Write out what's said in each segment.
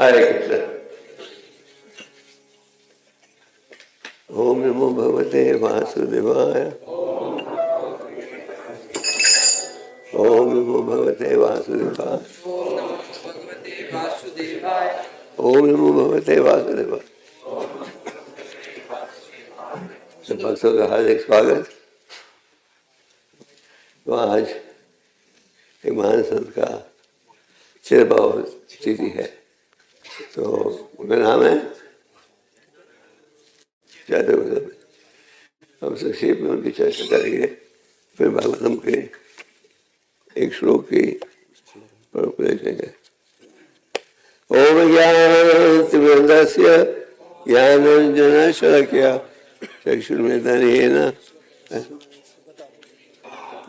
हरे कृष्ण। ओम नमो भगवते वासुदेवाय। ओम नमो भगवते वासुदेवाय। ओम नमो भगवते वासुदेवाय। सब भक्तों का हार्दिक स्वागत। तो आज एक महान संत का चिरभाव तिथि है, तो उनका नाम है जयदेव गोस्वामी। हम संक्षेप में उनकी चर्चा करेंगे, फिर भागवतम के एक श्लोक की उपदेश देंगे। ओम ज्ञानतिमिरन्दस्य ज्ञानाञ्जनशलाकया चक्षुर्मिलितं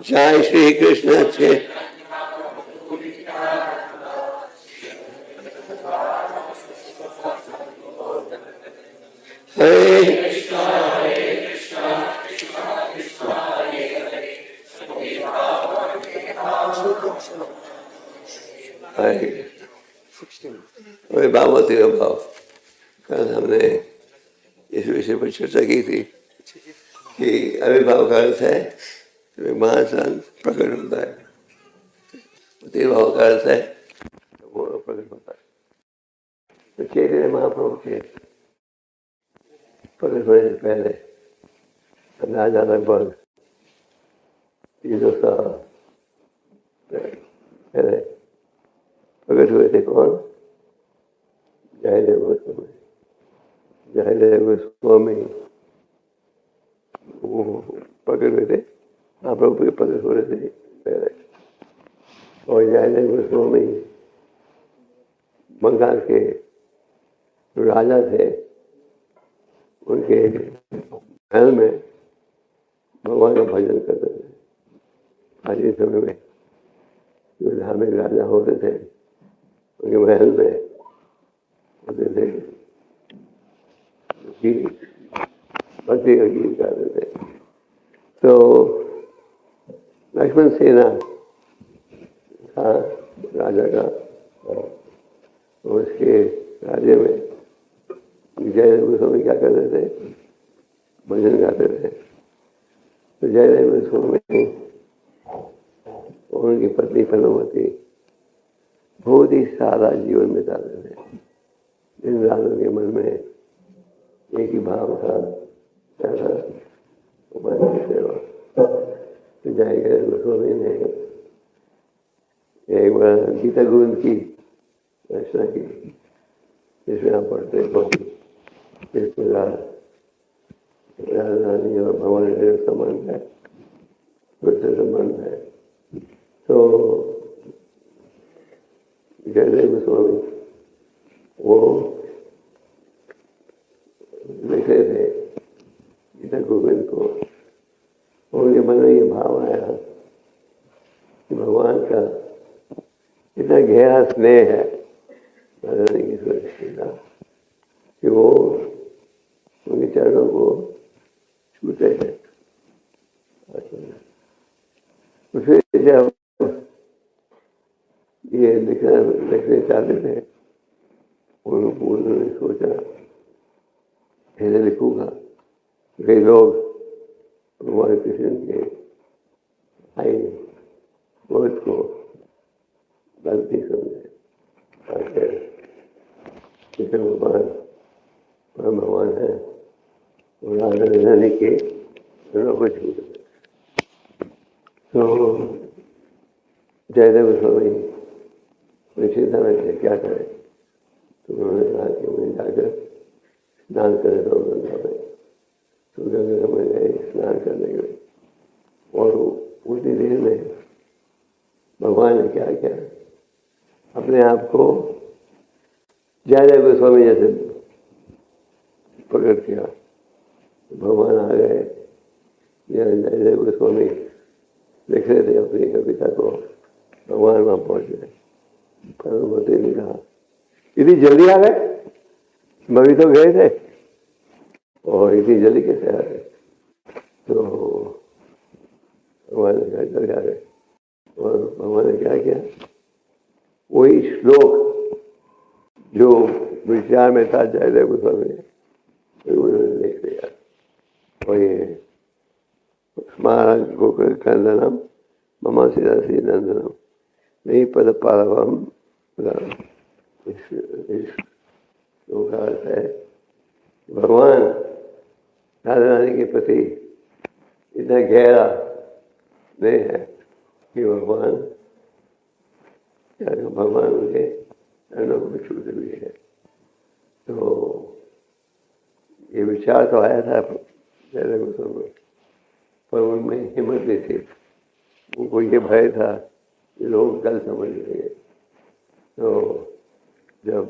जय श्री कृष्ण के हरे भावती भाव। कल हमने इस विषय पर चर्चा की थी कि अविभाव का अर्थ है महान संत प्रकट होता है, भाव का अर्थ है वो प्रकट होता है। तो चैतन्य महाप्रभु के प्रकट होने से पहले राजा लगभग 300 साल पहले प्रकट हुए थे। कौन? जयदेव गोस्वामी। जयदेव गोस्वामी वो प्रकट हुए थे, महाप्रभु के प्रकट हो रहे थे पहले। और जयदेव गोस्वामी बंगाल के राजा थे, उनके महल में भगवान का भजन करते थे। आज के समय में जो धार्मिक राजा होते थे उनके महल में होते थे, भक्ति का गीत गाते थे। तो लक्ष्मण सेना था राजा का, और उसके राज्य में जयदेव गोस्वामी क्या करते थे? भजन गाते थे। तो जयदेव गोस्वामी और उनकी पत्नी पद्मावती बहुत ही सादा जीवन बिताते थे। इन राजों के मन में एक ही भाव था, क्या था? भगवान की सेवा। तो जयदेव गोस्वामी ने एक बार गीता गोविंद की रचना की, जिसमें आप पढ़ते हो इस प्रकार राजधानी और भगवान का संबंध है, उससे संबंध है। तो जयदेव गोस्वामी वो लिखे थे गीता गोविंद को, और उनके मन में ये भाव आया कि भगवान का इतना गहरा स्नेह है कि वो उनके चरणों को छूते हैं। तो फिर जब ये लिखने चाहते थे, उन्होंने सोचा ऐसे लिखूंगा। कई लोग भगवान कृष्ण के आई वर्ड को गलती समझे, कृष्ण भगवान परम भगवान है और राधा के को छूट। तो जयदेव गोस्वामी चिंता में थे क्या करें। तो उन्होंने कहा कि मुझे जाकर स्नान करें तो गंगा में। तो गंगा में गए स्नान करने गए, और उतनी देर में भगवान ने क्या किया, अपने आप को जयदेव गोस्वामी जैसे प्रकट किया। भगवान आ गए। जयदेव गोस्वामी लिख रहे थे अपनी कविता को, भगवान वहां पहुंच गए। पद्मावती ने कहा इतनी जल्दी आ गए, अभी तो गए थे और इतनी जल्दी कैसे आ गए? तो भगवान ने कहा जल्दी आ गए। और भगवान ने क्या किया, वही श्लोक जो विचार में था जयदेव गोस्वामी ने उन्होंने लिख दिया। और ये महाराज गोकुल कंदनम ममा सिदासी नंदनम नहीं पद पालवम। इस का अर्थ है भगवान राधा रानी के प्रति इतना गहरा नहीं है कि भगवान उनके चरणों को छूते भी है। तो ये विचार तो आया था जयदेव गोस्वामी, पर उनमें हिम्मत नहीं थी। उनको ये भय था कि लोग गलत समझ लेंगे। तो जब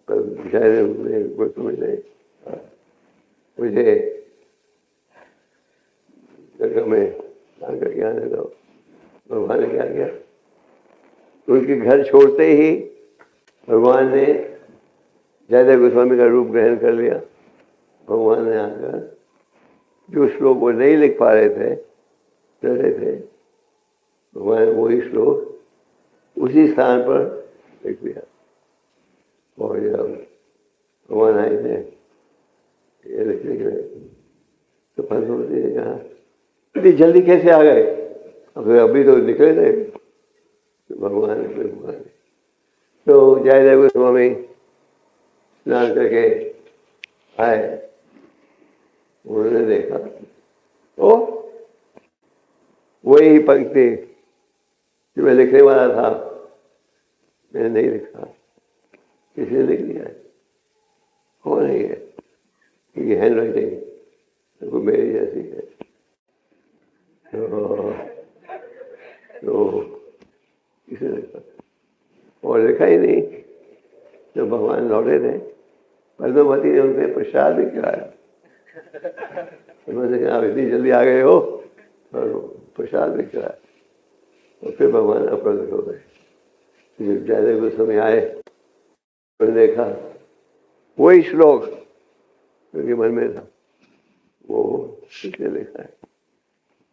जयदेव गोस्वामी ने मुझे जगह में आकर के आने दो, भगवान ने क्या किया, उनके घर छोड़ते ही भगवान ने जयदेव गोस्वामी का रूप ग्रहण कर लिया। भगवान ने आकर जो श्लोक वो नहीं लिख पा रहे थे, डर रहे थे, भगवान ने वही श्लोक उसी स्थान पर लिख दिया। और जब भगवान आए थे ये लिखने के लिए, तो फलमती ने कहा इतनी जल्दी कैसे आ गए, अभी तो निकले थे। भगवान तो जयदेव गोस्वामी स्नान करके आए, उन्होंने देखा ओ वही पंक्ति जो मैं लिखने वाला था मैंने नहीं लिखा, किसी ने लिख दिया है। कौन है ये हैंड राइटिंग तो मेरी जैसी है। तो किसी ने लिखा और लिखा ही नहीं। जब भगवान लौटे थे, पद्मावती ने उनसे प्रसाद भी खिलाया। उन्होंने कहा आप इतनी जल्दी आ गए हो, और प्रसाद भी खिलाया। और फिर भगवान अप्रगट हो गए। जब जयदेव गोस्वामी आए, उन्होंने देखा वही श्लोक उनके मन में था, वो किसने लिखा है।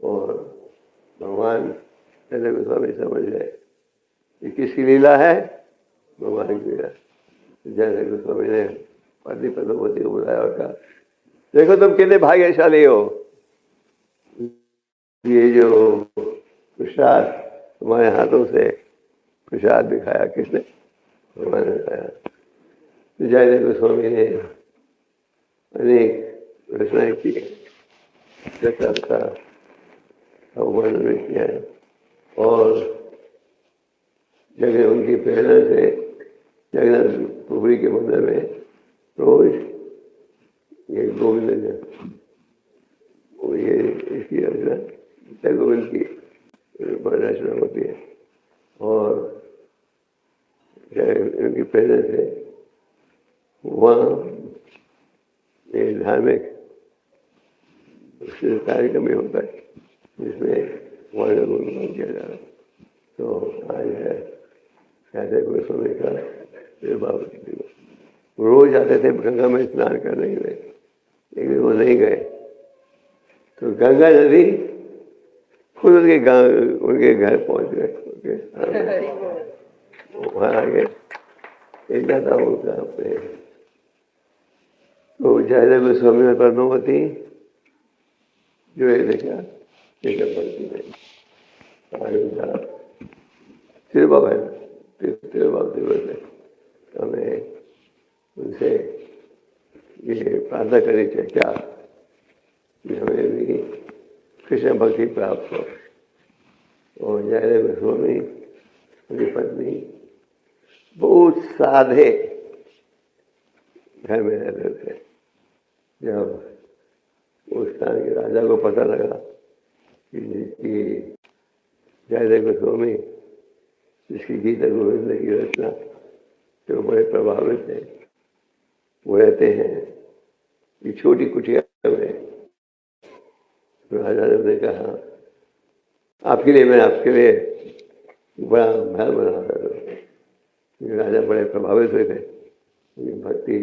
और भगवान जयदेव गोस्वामी समझ गए ये किसकी लीला है, भगवान की लीला। जयदेव गोस्वामी ने पति पद्मावती को बुलाया और कहा देखो तुम कितने भाग्यशाली हो, ये जो प्रसाद तुम्हारे हाथों से प्रसाद भी खाया किसने, भगवान ने खाया। तो जयदेव गोस्वामी ने अनेक रचनाएं की, का वर्णन किया है। और जगह उनकी प्रेरणा से जगन्नाथपुरी के मंदिर में रोज ये गोविंद ये इसकी रचना गोविंद की रचना होती है। और उनकी प्रेरणा से वहाँ ये धार्मिक कार्यक्रम भी होता है जिसमें वर्ण गुणगान किया जा रहा है। तो आज है जयदेव गोस्वामी का विवाह दिवस। रोज आते थे गंगा में स्नान करने के लिए, लेकिन वो नहीं गए। तो गंगा नदी खुद उनके घर पहुंच गए, वहाँ आगे इतना था उनका प्रेम। तो जयदेव गोस्वामी और पद्मावती जो है देखा पड़ती है तिरुबाब है, तिरुबाब दिवस है। हमें उनसे ये प्रार्थना करनी चाहिए क्या कि हमें भी कृष्ण भक्ति प्राप्त हो। और जयदेव गोस्वामी उनकी पत्नी बहुत सादे घर में रहते थे। जब उस स्थान के राजा को पता लगा कि जयदेव गोस्वामी जिसकी गीता गोविंद की रचना जो बड़े प्रभावित है, वो रहते हैं ये छोटी कुटिया में। राजा ने कहा आपके लिए मैं आपके लिए बड़ा महल बना रहा। राजा बड़े प्रभावित हुए थे उनकी भक्ति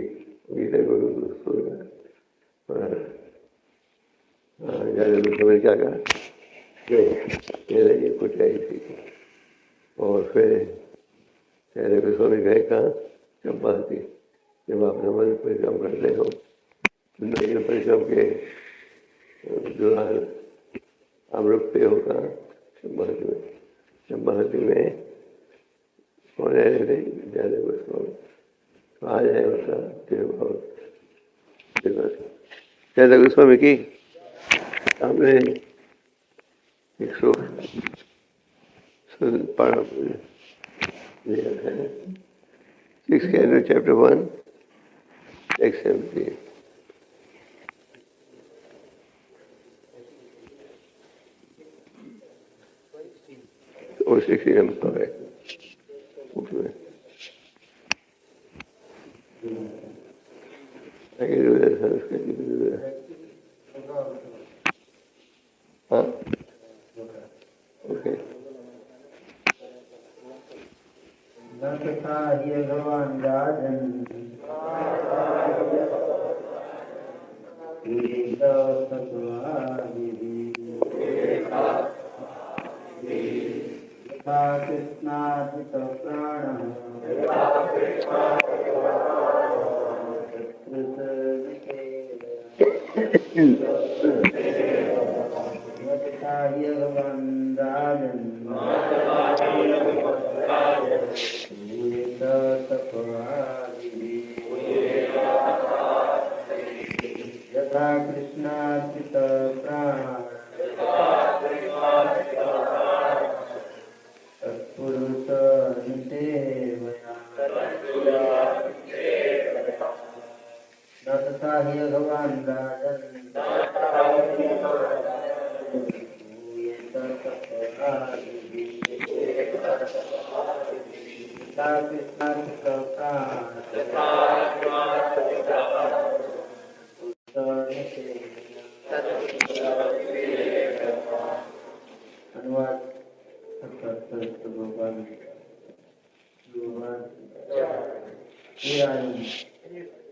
गीता गोविंद सुनकर। जयदेव क्या कहा ये कुटिया ही थी। और फिर जयदेव गोस्वामी गए कहाँ, चंपावती जब आप नर्मदा परिक्रम करते हो तो नगर परिक्रम के दौरान अमृत पे होगा चंपावती में कौन रहे थे विद्यालय गोस्वामी तो आज है उसका दिवस विद्यालय गोस्वामी की हमने एक सौ पढ़ा है 6 Canto chapter 1 text 17 or 16 I'm correct. I can do that, Sanskrit, you can do that. Huh? Okay. तथा ये भगवान राजन यथा कृष्णार्जित प्राण तथा ये भगवान राजन यथा कृष्णार्पित प्राण तत्पुरुष निसेवया न तथा हि भगवान् राजन् कृष्णार्पित अनुवाद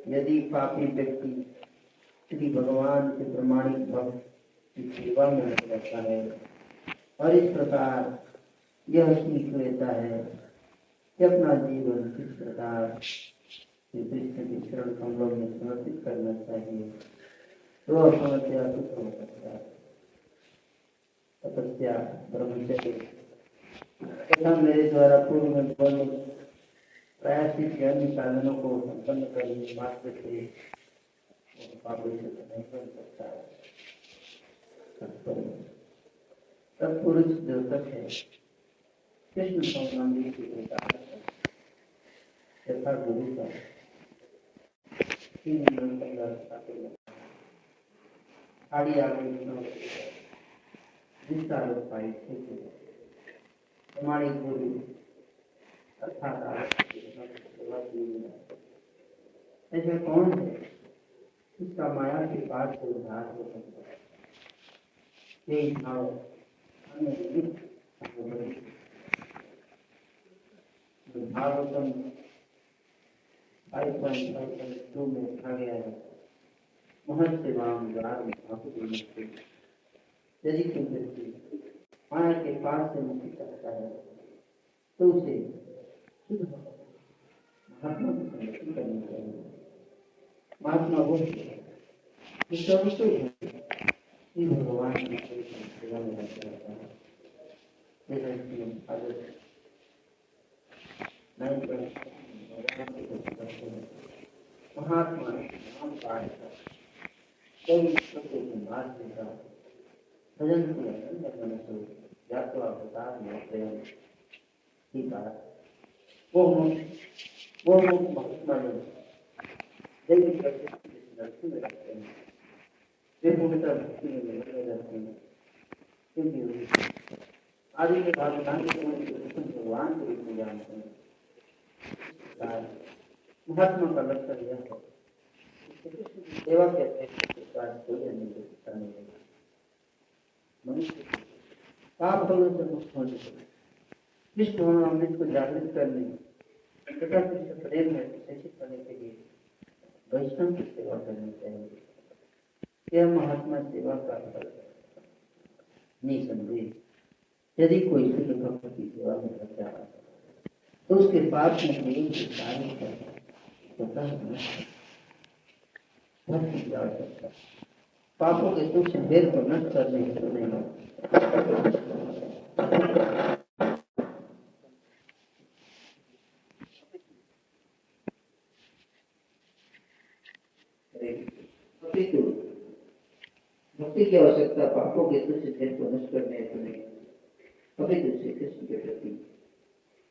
यदि पापी व्यक्ति श्री भगवान के प्रमाणिक भक्त की सेवा में लग जाता है और इस प्रकार यह सीख लेता है कि अपना जीवन किस प्रकार कृष्ण के चरण कमलों में समर्पित करना चाहिए तो वह समस्या सुख हो सकता है। तपस्या ब्रह्मचर्य तथा मेरे द्वारा पूर्व में वर्णित प्रयासित के अन्य साधनों को संपन्न करने मात्र से पापी से नहीं बन सकता है। तत्पुरुष द्योतक है कृष्ण संबंधी की यथा गुरु का आड़ी आगे विस्तार पाई हमारे गुरु अर्थात ऐसे कौन है इसका माया के पास से उद्धार हो सकता है। यही भाव भागवतम 5.5.2 में लिखा गया है महर्षि वाम द्वार में यदि कोई व्यक्ति माया के पास से मुक्ति चाहता है तो उसे महात्मा की संरक्षण करनी चाहिए। महात्मा वो भगवान की सेवा में रहता है। महात्मा भजन वो महात्मा दैविक भक्ति में रखते हैं वे पूर्णतः भक्ति में लगे रहते हैं क्योंकि आदि के बाद भगवान के रूप में जानते हैं। महात्मा का लक्ष्य यह है सेवा के अपेक्षा कोई अन्य नहीं मनुष्य पाप भगवान से मुक्त होने कृष्ण अमृत को जागृत करने तथा कृष्ण प्रेम में विशेषित करने के लिए वैष्णव की सेवा करनी चाहिए। यह महात्मा सेवा का फल निसंदेह यदि कोई शुद्ध भक्त की सेवा में लग जाता है तो उसके पाप में कार्य स्वतः नष्ट भक्ति की आवश्यकता। पापों के सूक्ष्म भेद को नष्ट करने के लिए भक्ति की आवश्यकता पापों के सूक्ष्म भेद को नष्ट करने के लिए अपितु श्री कृष्ण के प्रति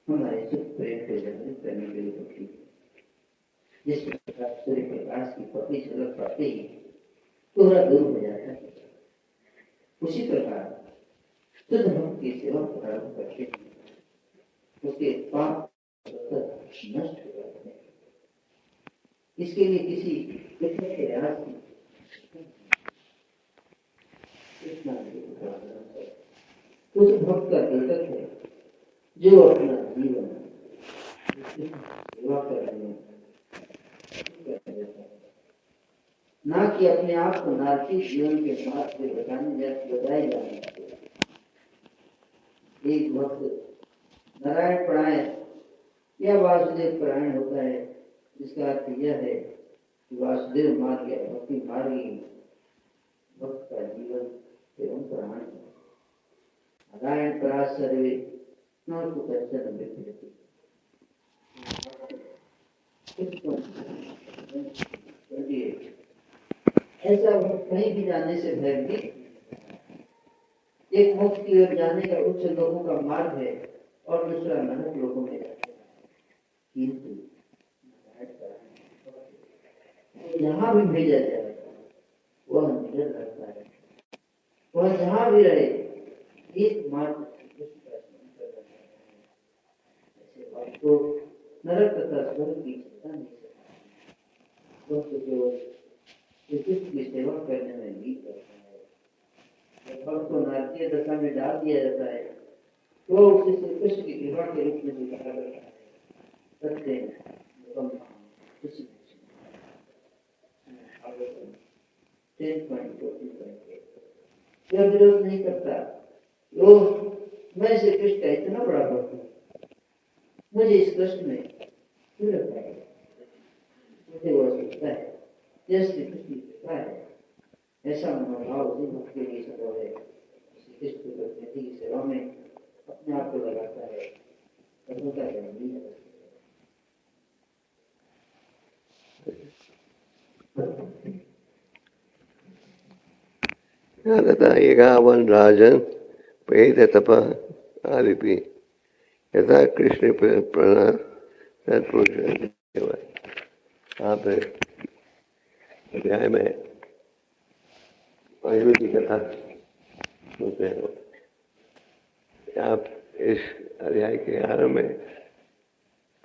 हमारे सुख प्रेम को जागृत करने के लिए भक्ति। जिस प्रकार सूर्य प्रकाश की पतली झलक पाते ही कोहरा दूर हो जाता है, उसी प्रकार शुद्ध भक्त की सेवा प्रारंभ करके उसके पाप नष्ट हो जाते हैं। इसके लिए किसी कठिन प्रयास की उस भक्त का कर्तव्य है जो अपना जीवन सेवा करने में ना कि अपने आप को नास्तिक जीवन के साथ से बजाए जाने। एक भक्त नारायण परायण या वासुदेव परायण होता है, जिसका अर्थ यह है कि वासुदेव मार्ग या भक्ति मार्गी भक्त का जीवन एवं प्राण है। नारायण परा सर्वे न कुतश्चन विद्यते। ऐसा कहीं भी जाने से भयभीत, एक मोक्ष की ओर जाने का उच्च लोगों का मार्ग है और दूसरा नरक लोगों में जाता है। किंतु जहाँ भी भेजा जाए वह निडर रहता है, वह जहाँ भी रहे एक मार्ग तो नरक तथा स्वर्ग की चिंता नहीं सकता। वह तो कृष्ण की सेवा करने में भी करता है। जब भक्त को नारकीय दशा में डाल दिया जाता है तो उसे श्री कृष्ण की कृपा के रूप में दिखाया जाता है। सत्य यह विरोध नहीं करता, वो मैं श्री कृष्ण का इतना बड़ा भक्त हूँ, मुझे इस कष्ट में क्यों लगता है। मुझे वह सोचता है यह श्री कृष्ण की कृपा है। ऐसा मनोभाव उसी भक्त के लिए संभव है। श्री कृष्ण की प्रतिनिधि की सेवा में अपने आप को लगाता है, सफलता जरूरी है। तथा एकावन राजन प्रेत तप आदिपि यथा कृष्ण प्रणा सत्पुरुष। आप अध्याय में अर्जुन की कथा सुनते हो। आप इस अध्याय के आरंभ में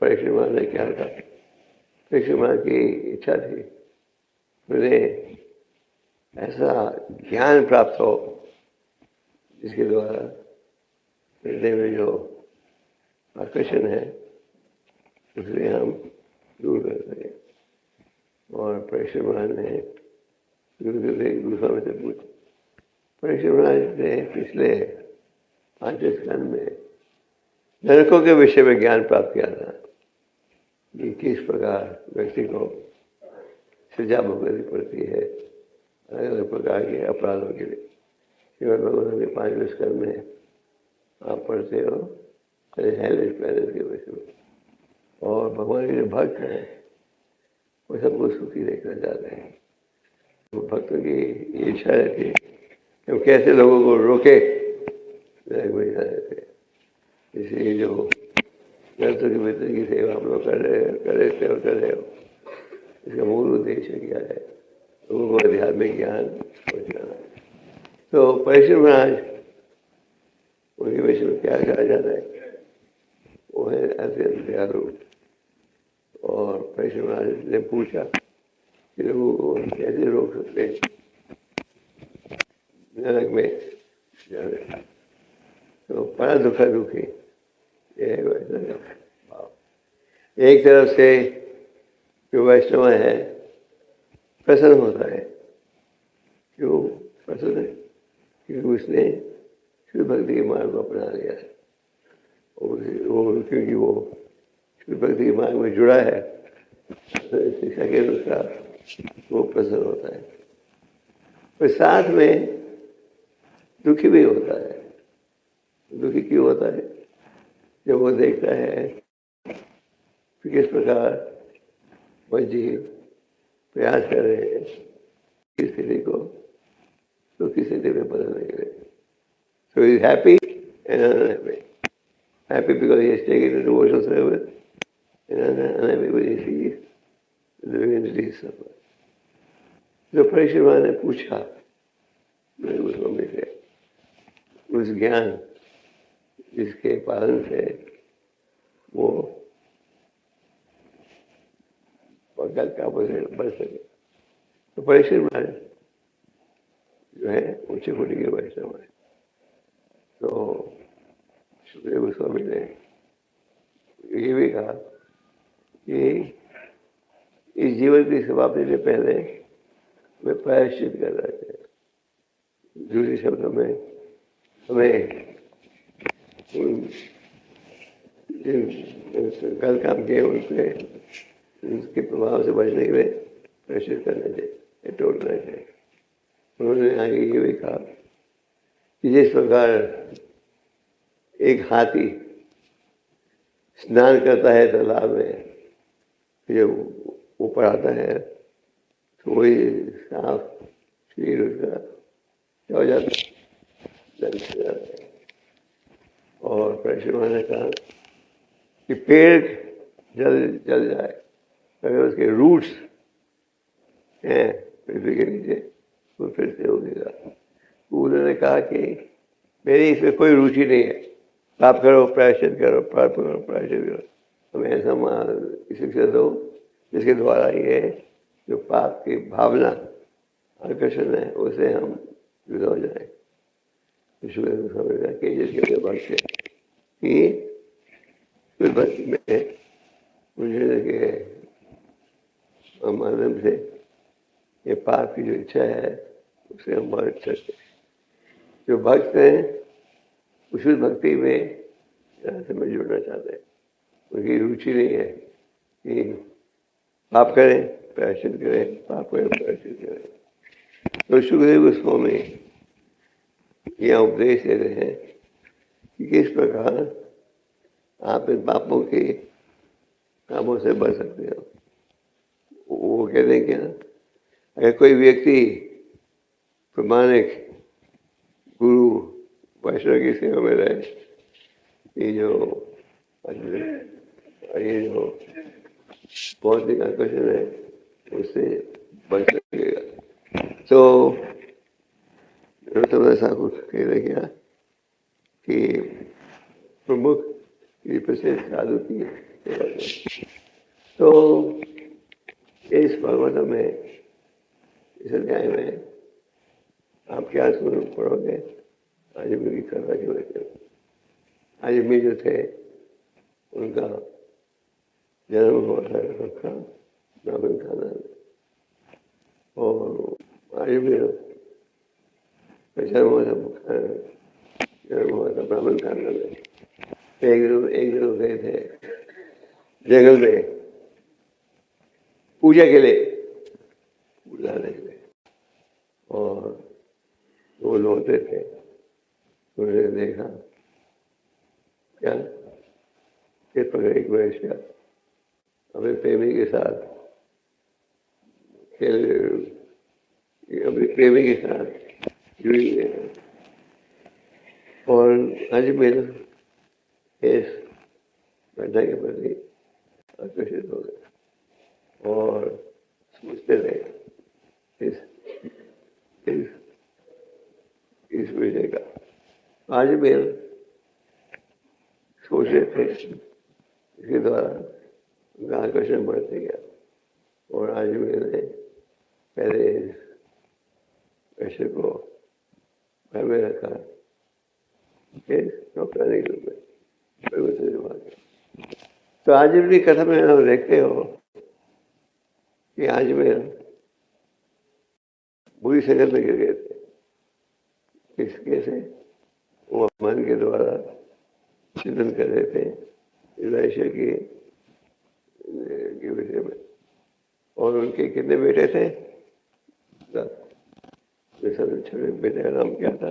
परीक्षित महाराज ने क्या था? परीक्षित महाराज की इच्छा थी उन्हें ऐसा ज्ञान प्राप्त हो जिसके द्वारा हृदय में जो आकर्षण है उसे हम दूर कर सकें। और परीक्षित महाराज ने दूसरा में से पूछा। परीक्षित महाराज ने पिछले 5 स्कंद में नरकों के विषय में ज्ञान प्राप्त किया था कि किस प्रकार व्यक्ति को सजा भुगतनी पड़ती है अलग अलग प्रकार के अपराधों के लिए। श्रीमद् भगवत के 5वें स्कंद में आप पढ़ते हो हेल प्लैनेट के विषय में। और भगवान के जो भक्त हैं वो सबको सुखी देखना चाहते हैं। तो भक्तों की इच्छा रहती है कि हम कैसे लोगों को रोके जाने थे। इसलिए जो व्यक्तों के मित्र की सेवा हम लोग कर रहे हो इसका मूल उद्देश्य क्या है? लोगों को आध्यात्मिक ज्ञान पहुँचाना। तो परीक्षित महाराज उनके विषय में क्या कहा जाता है? वो है अत्यंत दयालु। और परीक्षित महाराज ने पूछा कि लोगों को कैसे रोक सकते हैं नरक में जाने। तो बड़ा दुखी एक तरफ से जो वैष्णव है प्रसन्न होता है। क्यों प्रसन्न है? क्योंकि उसने शुद्ध भक्ति के मार्ग को अपना लिया है। वो क्योंकि वो शुद्ध भक्ति के मार्ग में जुड़ा है शिक्षा के अनुसार वो प्रसन्न होता है। पर साथ में दुखी भी होता है। दुखी क्यों होता है? जब वो देखता है कि किस प्रकार वह जीव प्रयास कर रहे हैं इस स्थिति को दुखी स्थिति में बदलने के लिए। So he is happy and unhappy. Happy because he has taken the devotional service, and unhappy because he sees the divinity suffer. जो परीक्षित ने पूछा मेरे गोस्वामी से, उस ज्ञान जिसके पालन से वो पकड़ काबू से बढ़ सके, तो परीक्षित महाराज जो है ऊंचे कोटि के वैष्णव है। तो सुखदेव गोस्वामी ने ये भी कहा कि इस जीवन की समाप्ति से पहले वे प्रायश्चित कर रहे थे। दूसरे शब्दों में हमें गलत काम किए उनके उसके प्रभाव से बचने के लिए प्रायश्चित करना चाहिए, टोटना चाहिए। उन्होंने आगे ये भी कहा कि जिस प्रकार एक हाथी स्नान करता है तालाब में, जब ऊपर आता है तो वही साफ शरीर उसका क्या हो जाता है। और परीक्षित ने कहा कि पेड़ जल जाए अगर उसके रूट्स हैं पृथ्वी के नीचे तो फिर से उगेगा। उन्होंने कहा कि मेरी इसमें कोई रुचि नहीं है, पाप करो प्रायश्चित करो, पाप करो प्रायश्चित करो, हमें ऐसा शिक्षा दो जिसके द्वारा ये जो पाप की भावना आकर्षण है उसे हम जुदा हो जाए। कि जिसके भक्त है कि फिर भक्ति में मुझे के माध्यम से ये पाप की जो इच्छा है उसे हम बहुत अच्छा से जो भक्त हैं उस भक्ति में यहाँ से मैं जुड़ना चाहते हैं। उनकी रुचि नहीं है कि पाप करें प्रायश्चित करें, पाप करें प्रायश्चित करें। तो सुखदेव गोस्वामी यह उपदेश दे रहे हैं कि किस प्रकार आप इन पापों के कामों से बच सकते हो। वो कहते हैं क्या, अगर कोई व्यक्ति प्रमाणिक गुरु वैष्णव की सेवा में रहे, ये जो भौतिक आकर्षण है उससे बच सकेगा। तो ऐसा कुछ कह रहे क्या कि प्रमुख प्रसिद्ध साधु की सेवा करें। तो इस भगवत में इस अध्याय में आप क्या सुन पढ़ोगे? आजमी की कथा की वजह आजमी जो थे उनका जन्म हुआ था रखा ब्राह्मण खाना में, और आजमी जन्म हुआ था ब्राह्मण खाना में। एक दिन गए थे जंगल में पूजा के लिए बुलाने के लिए, और वो लौटे थे। उन्होंने देखा क्या इस प्रकार एक वैश्या अपने प्रेमी के साथ अपने प्रेमी के साथ जुड़ी हुई है, और आज मेरे इस घटना के प्रति आकर्षित हो गए और सोचते रहे इस विषय का। आज मेरे सोच रहे थे, इसके द्वारा उनका आकर्षण बढ़ते गया, और आज मैंने पहले इस विषय को घर में रखा नौकरानी के रूप में। तो आज भी कथा में हम देखते हो कि आज में बुरी संगत में गिर गए थे। किसके से वो मन के द्वारा चिंतन कर रहे थे वैश्य के विषय में, और उनके कितने बेटे थे? 10। सबसे छोटे बेटे का नाम क्या था?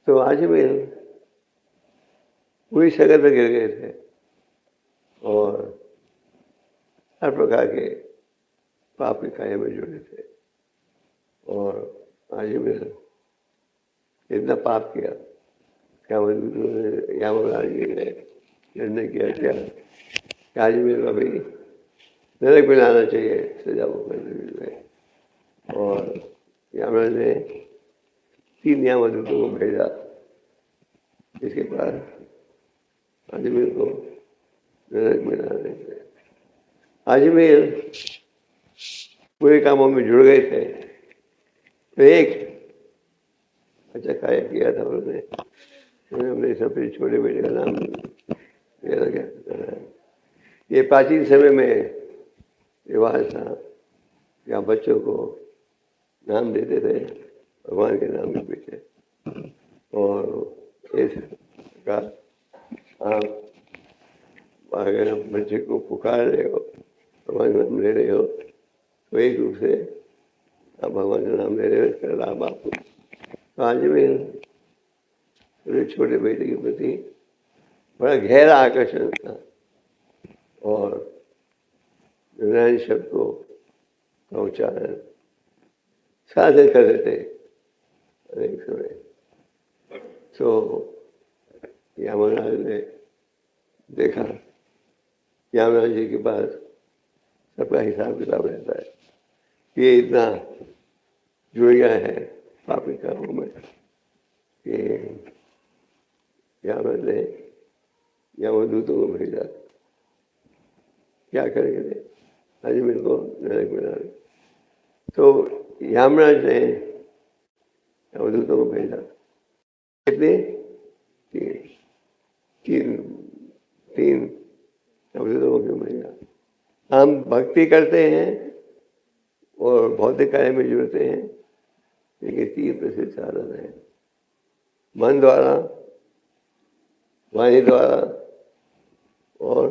तो अजमेर पूरी संगत में गिर गए थे और हर प्रकार के पाप के कार्य में जुड़े थे। और अजमेर इतना पाप किया क्या यामराज जी ने निर्णय किया क्या कि अजमेर को भी नरक में लाना चाहिए सजा भोगने। और यामराज ने 3 यमदूतों को भेजा। इसके बाद अजमेर को नरक में लाने के अजमेर पूरे कामों में जुड़ गए थे। तो एक अच्छा कार्य किया था उन्होंने अपने सबसे छोटे बेटे का नाम क्या ये प्राचीन समय में रिवाज था या बच्चों को नाम देते थे भगवान के नाम के पीछे। और इस प्रकार आप अगर बच्चे को पुकार रहे हो, भगवान का नाम ले रहे हो, तो एक रूप से आप भगवान का नाम ले रहे हो, इसका लाभ आपको। तो आज मेरे छोटे बेटे के प्रति बड़ा गहरा आकर्षण था और नारायण शब्द को का उच्चारण साधन कर देते अनेक समय। तो यामराज ने देखा यामराज जी के पास सबका हिसाब किताब रहता है। ये इतना जुड़ गया है पापी कामों में कि यामराज ने यमदूतों को भेजा क्या करेंगे अजमेर को नरक में डाले। तो यामराज ने यमदूतों को भेजा। कितने? 3 यमदूतों को क्यों भेजा? हम भक्ति करते हैं और भौतिक कार्य में जुड़ते हैं, लेकिन 3 प्रसिद्ध साधन है। मन द्वारा, वाणी द्वारा और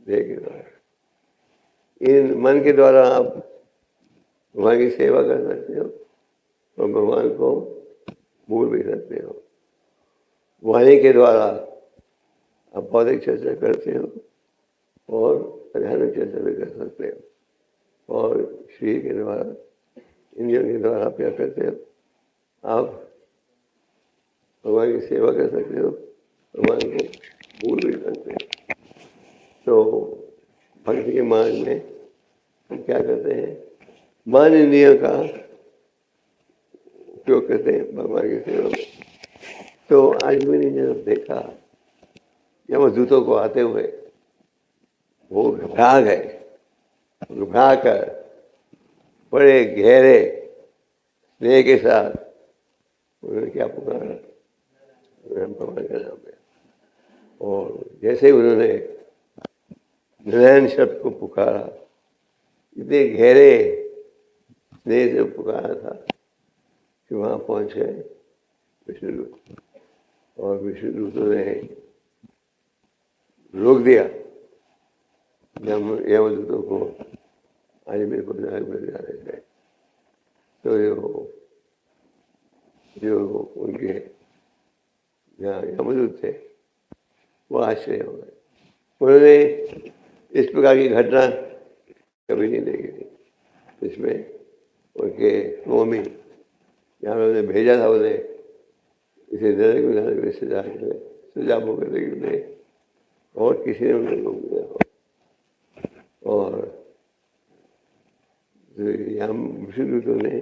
देह के द्वारा। इन मन के द्वारा आप भगवान की सेवा कर सकते हो और भगवान को भूल भी सकते हो। वाणी के द्वारा आप भौतिक चर्चा करते हो और आध्यात्मिक चर्चा भी कर सकते हो। और शरीर के द्वारा, इंद्रियों के द्वारा आप क्या करते हो? आप भगवान की सेवा कर सकते हो, भगवान को भूल भी सकते हो। तो भक्ति के मार्ग में हम क्या करते हैं? मन इंद्रियों का उपयोग करते हैं भगवान की सेवा में। तो आज मैंने जब देखा यमदूतों को आते हुए, वो घबरा गए। घबरा कर बड़े गहरे स्नेह के साथ उन्होंने क्या पुकारा? भगवान का नाम है। और जैसे ही उन्होंने नारायण शब्द को पुकारा, इतने गहरे स्नेह से पुकारा था कि वहाँ पहुँच गए विष्णुदूत। और विष्णुदूतों ने रोक दिया यमदूतों को अजमेर को नरक में जाने से। तो जो उनके यहाँ यमदूत थे वो आश्चर्य हो गए। उन्होंने इस प्रकार की घटना कभी नहीं देखी थी। इसमें उनके स्वामी यहाँ उन्होंने भेजा था उन्हें इसे नरक में जाने में सजा भोगने के लिए, और किसी ने उन्हें रोक दिया हो। और विष्णुदूतों ने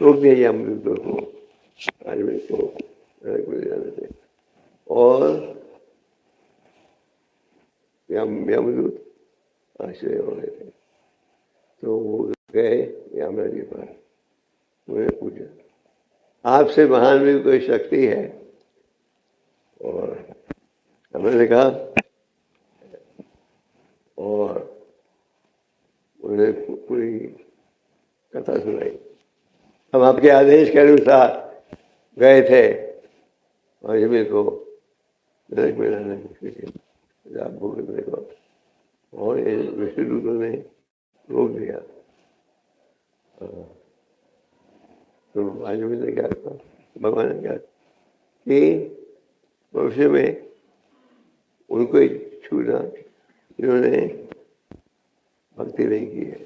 रोक दिया यमदूतों को अजमेर को नरक में जाने से। और यमदूत आश्चर्य हो गए थे। तो वो गए यमराज के पास, उन्हें पूछा आपसे महान भी कोई शक्ति है? और हमने कहा, और उन्हें पूरी कथा सुनाई। हम आपके आदेश के अनुसार गए थे अजमेर को नरक में लाने के लिए भोगने को। और विष्णु दूतों ने रोक दिया। तो वायुदेव ने क्या कहा, भगवान ने क्या कि भविष्य में उनको ही छूना जिन्होंने भक्ति नहीं की है,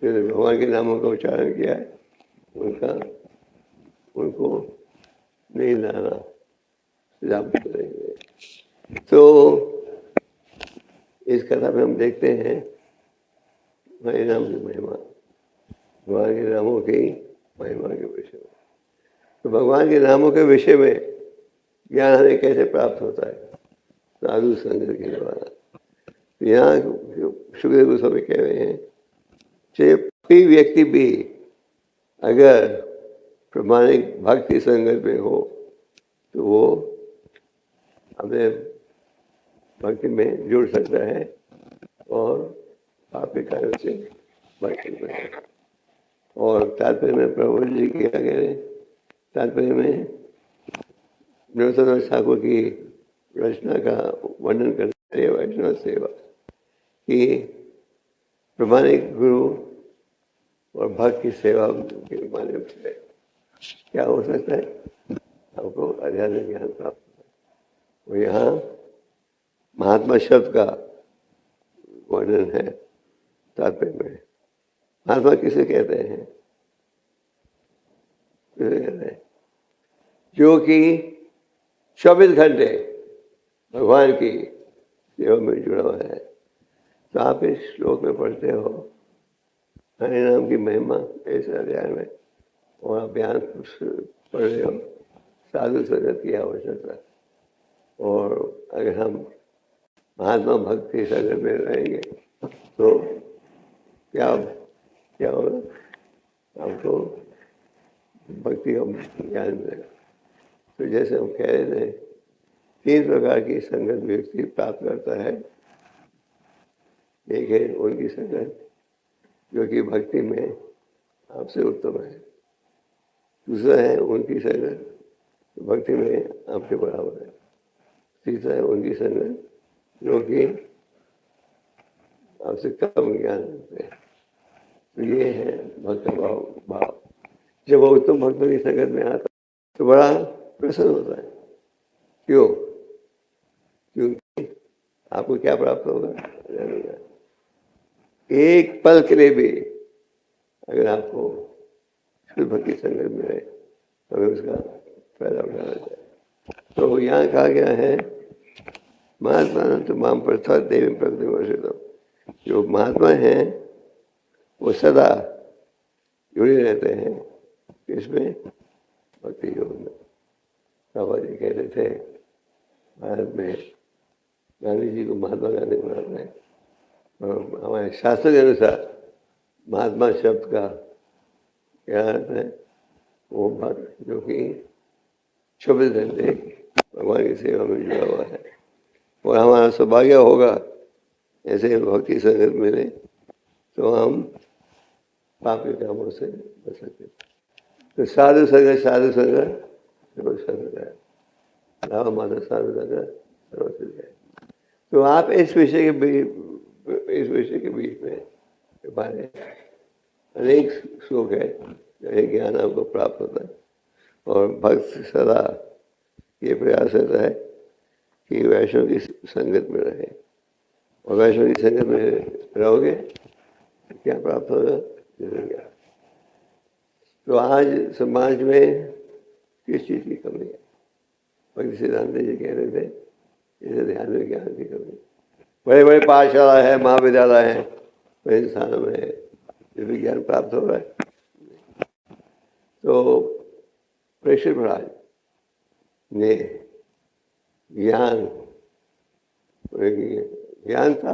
जिन्होंने भगवान के नामों का उच्चारण किया है, उनको नहीं लाना करेंगे। तो इस कथा में हम देखते हैं हरे नाम की महिमा, भगवान के नामों की महिमा के विषय में। तो भगवान के नामों के विषय में ज्ञान हमें कैसे प्राप्त होता है? साधु संगत के द्वारा। तो यहाँ सुखदेव गोस्वामी कह रहे हैं, चाहे कोई व्यक्ति भी अगर प्रमाणिक भक्ति संगत में हो तो वो अपने भक्ति में जुड़ सकता है और पाप के कार्यों से बच सकता है। और तात्पर्य में प्रभु जी क्या कह रहे हैं? तात्पर्य में नरोत्तम ठाकुर की रचना का वर्णन करते हैं वैष्णव सेवा कि प्रमाणिक गुरु और भक्त की सेवा के माध्यम से क्या हो सकता है? आपको आध्यात्मिक ज्ञान प्राप्त होता है। और यहाँ महात्मा शब्द का वर्णन है तात्पर्य में। महात्मा किसे कहते हैं? किसे कहते हैं? जो कि 24 घंटे भगवान की सेवा में जुड़ा हुआ है। तो आप इस श्लोक में पढ़ते हो हरि नाम की महिमा इस अध्याय में, और आप बयान पढ़ रहे हो साधु संगत की आवश्यकता। और अगर हम महात्मा भक्त के संगत में रहेंगे तो क्या होगा? आपको भक्ति का ज्ञान मिलेगा। तो जैसे हम कह रहे थे, 3 प्रकार की संगत व्यक्ति प्राप्त करता है। एक है उनकी संगत जो कि भक्ति में आपसे उत्तम है। दूसरा है उनकी संगत भक्ति में आपके बराबर है। तीसरा है उनकी संगत जो कि आपसे कम ज्ञान रखते हैं। तो ये है भक्त भाव। जब वो उत्तम भक्तों की संगत में आता तो बड़ा प्रसन्न होता है। क्यों? क्योंकि आपको क्या प्राप्त होगा? एक पल के लिए भी अगर आपको शुद्ध भक्ति संगत में रहे तो हमें उसका फायदा उठाना चाहिए। तो यहाँ कहा गया है, महात्मा तो माम प्रसाद देवी प्रकृति वर्षित। जो महात्मा हैं वो सदा जुड़े रहते हैं इसमें भक्ति योग में। बाबा जी कहते थे भारत में गांधी जी को महात्मा गांधी बनाते हैं, और हमारे शास्त्र के अनुसार महात्मा शब्द का क्या अर्थ है? वो भक्त जो कि 24 घंटे भगवान की सेवा में जुड़ा हुआ है। और हमारा सौभाग्य होगा ऐसे भक्ति संगत मिले तो हम पाप के कामों से बच सकते। तो साधु संगत सर्वसंगत है, राम माता साधु संगत सर्वसिद्ध है। तो आप इस विषय के बीच में बारे अनेक श्लोक है, ज्ञान आपको प्राप्त होता है। और भक्त सदा ये प्रयास रहता है कि वैष्णव की संगत में रहे। और वैष्णव की संगत में रहोगे तो क्या प्राप्त होगा? ज्ञान। तो आज समाज में किस चीज़ की कमी है? भक्ति सिद्धांत जी कह रहे थे इसे ध्यान में ज्ञान की कमी। बड़े बड़े पाठशाला है, महाविद्यालय है, बड़े स्थानों में जो भी ज्ञान प्राप्त हो रहा है। तो परीक्षित महाराज ने ज्ञान था।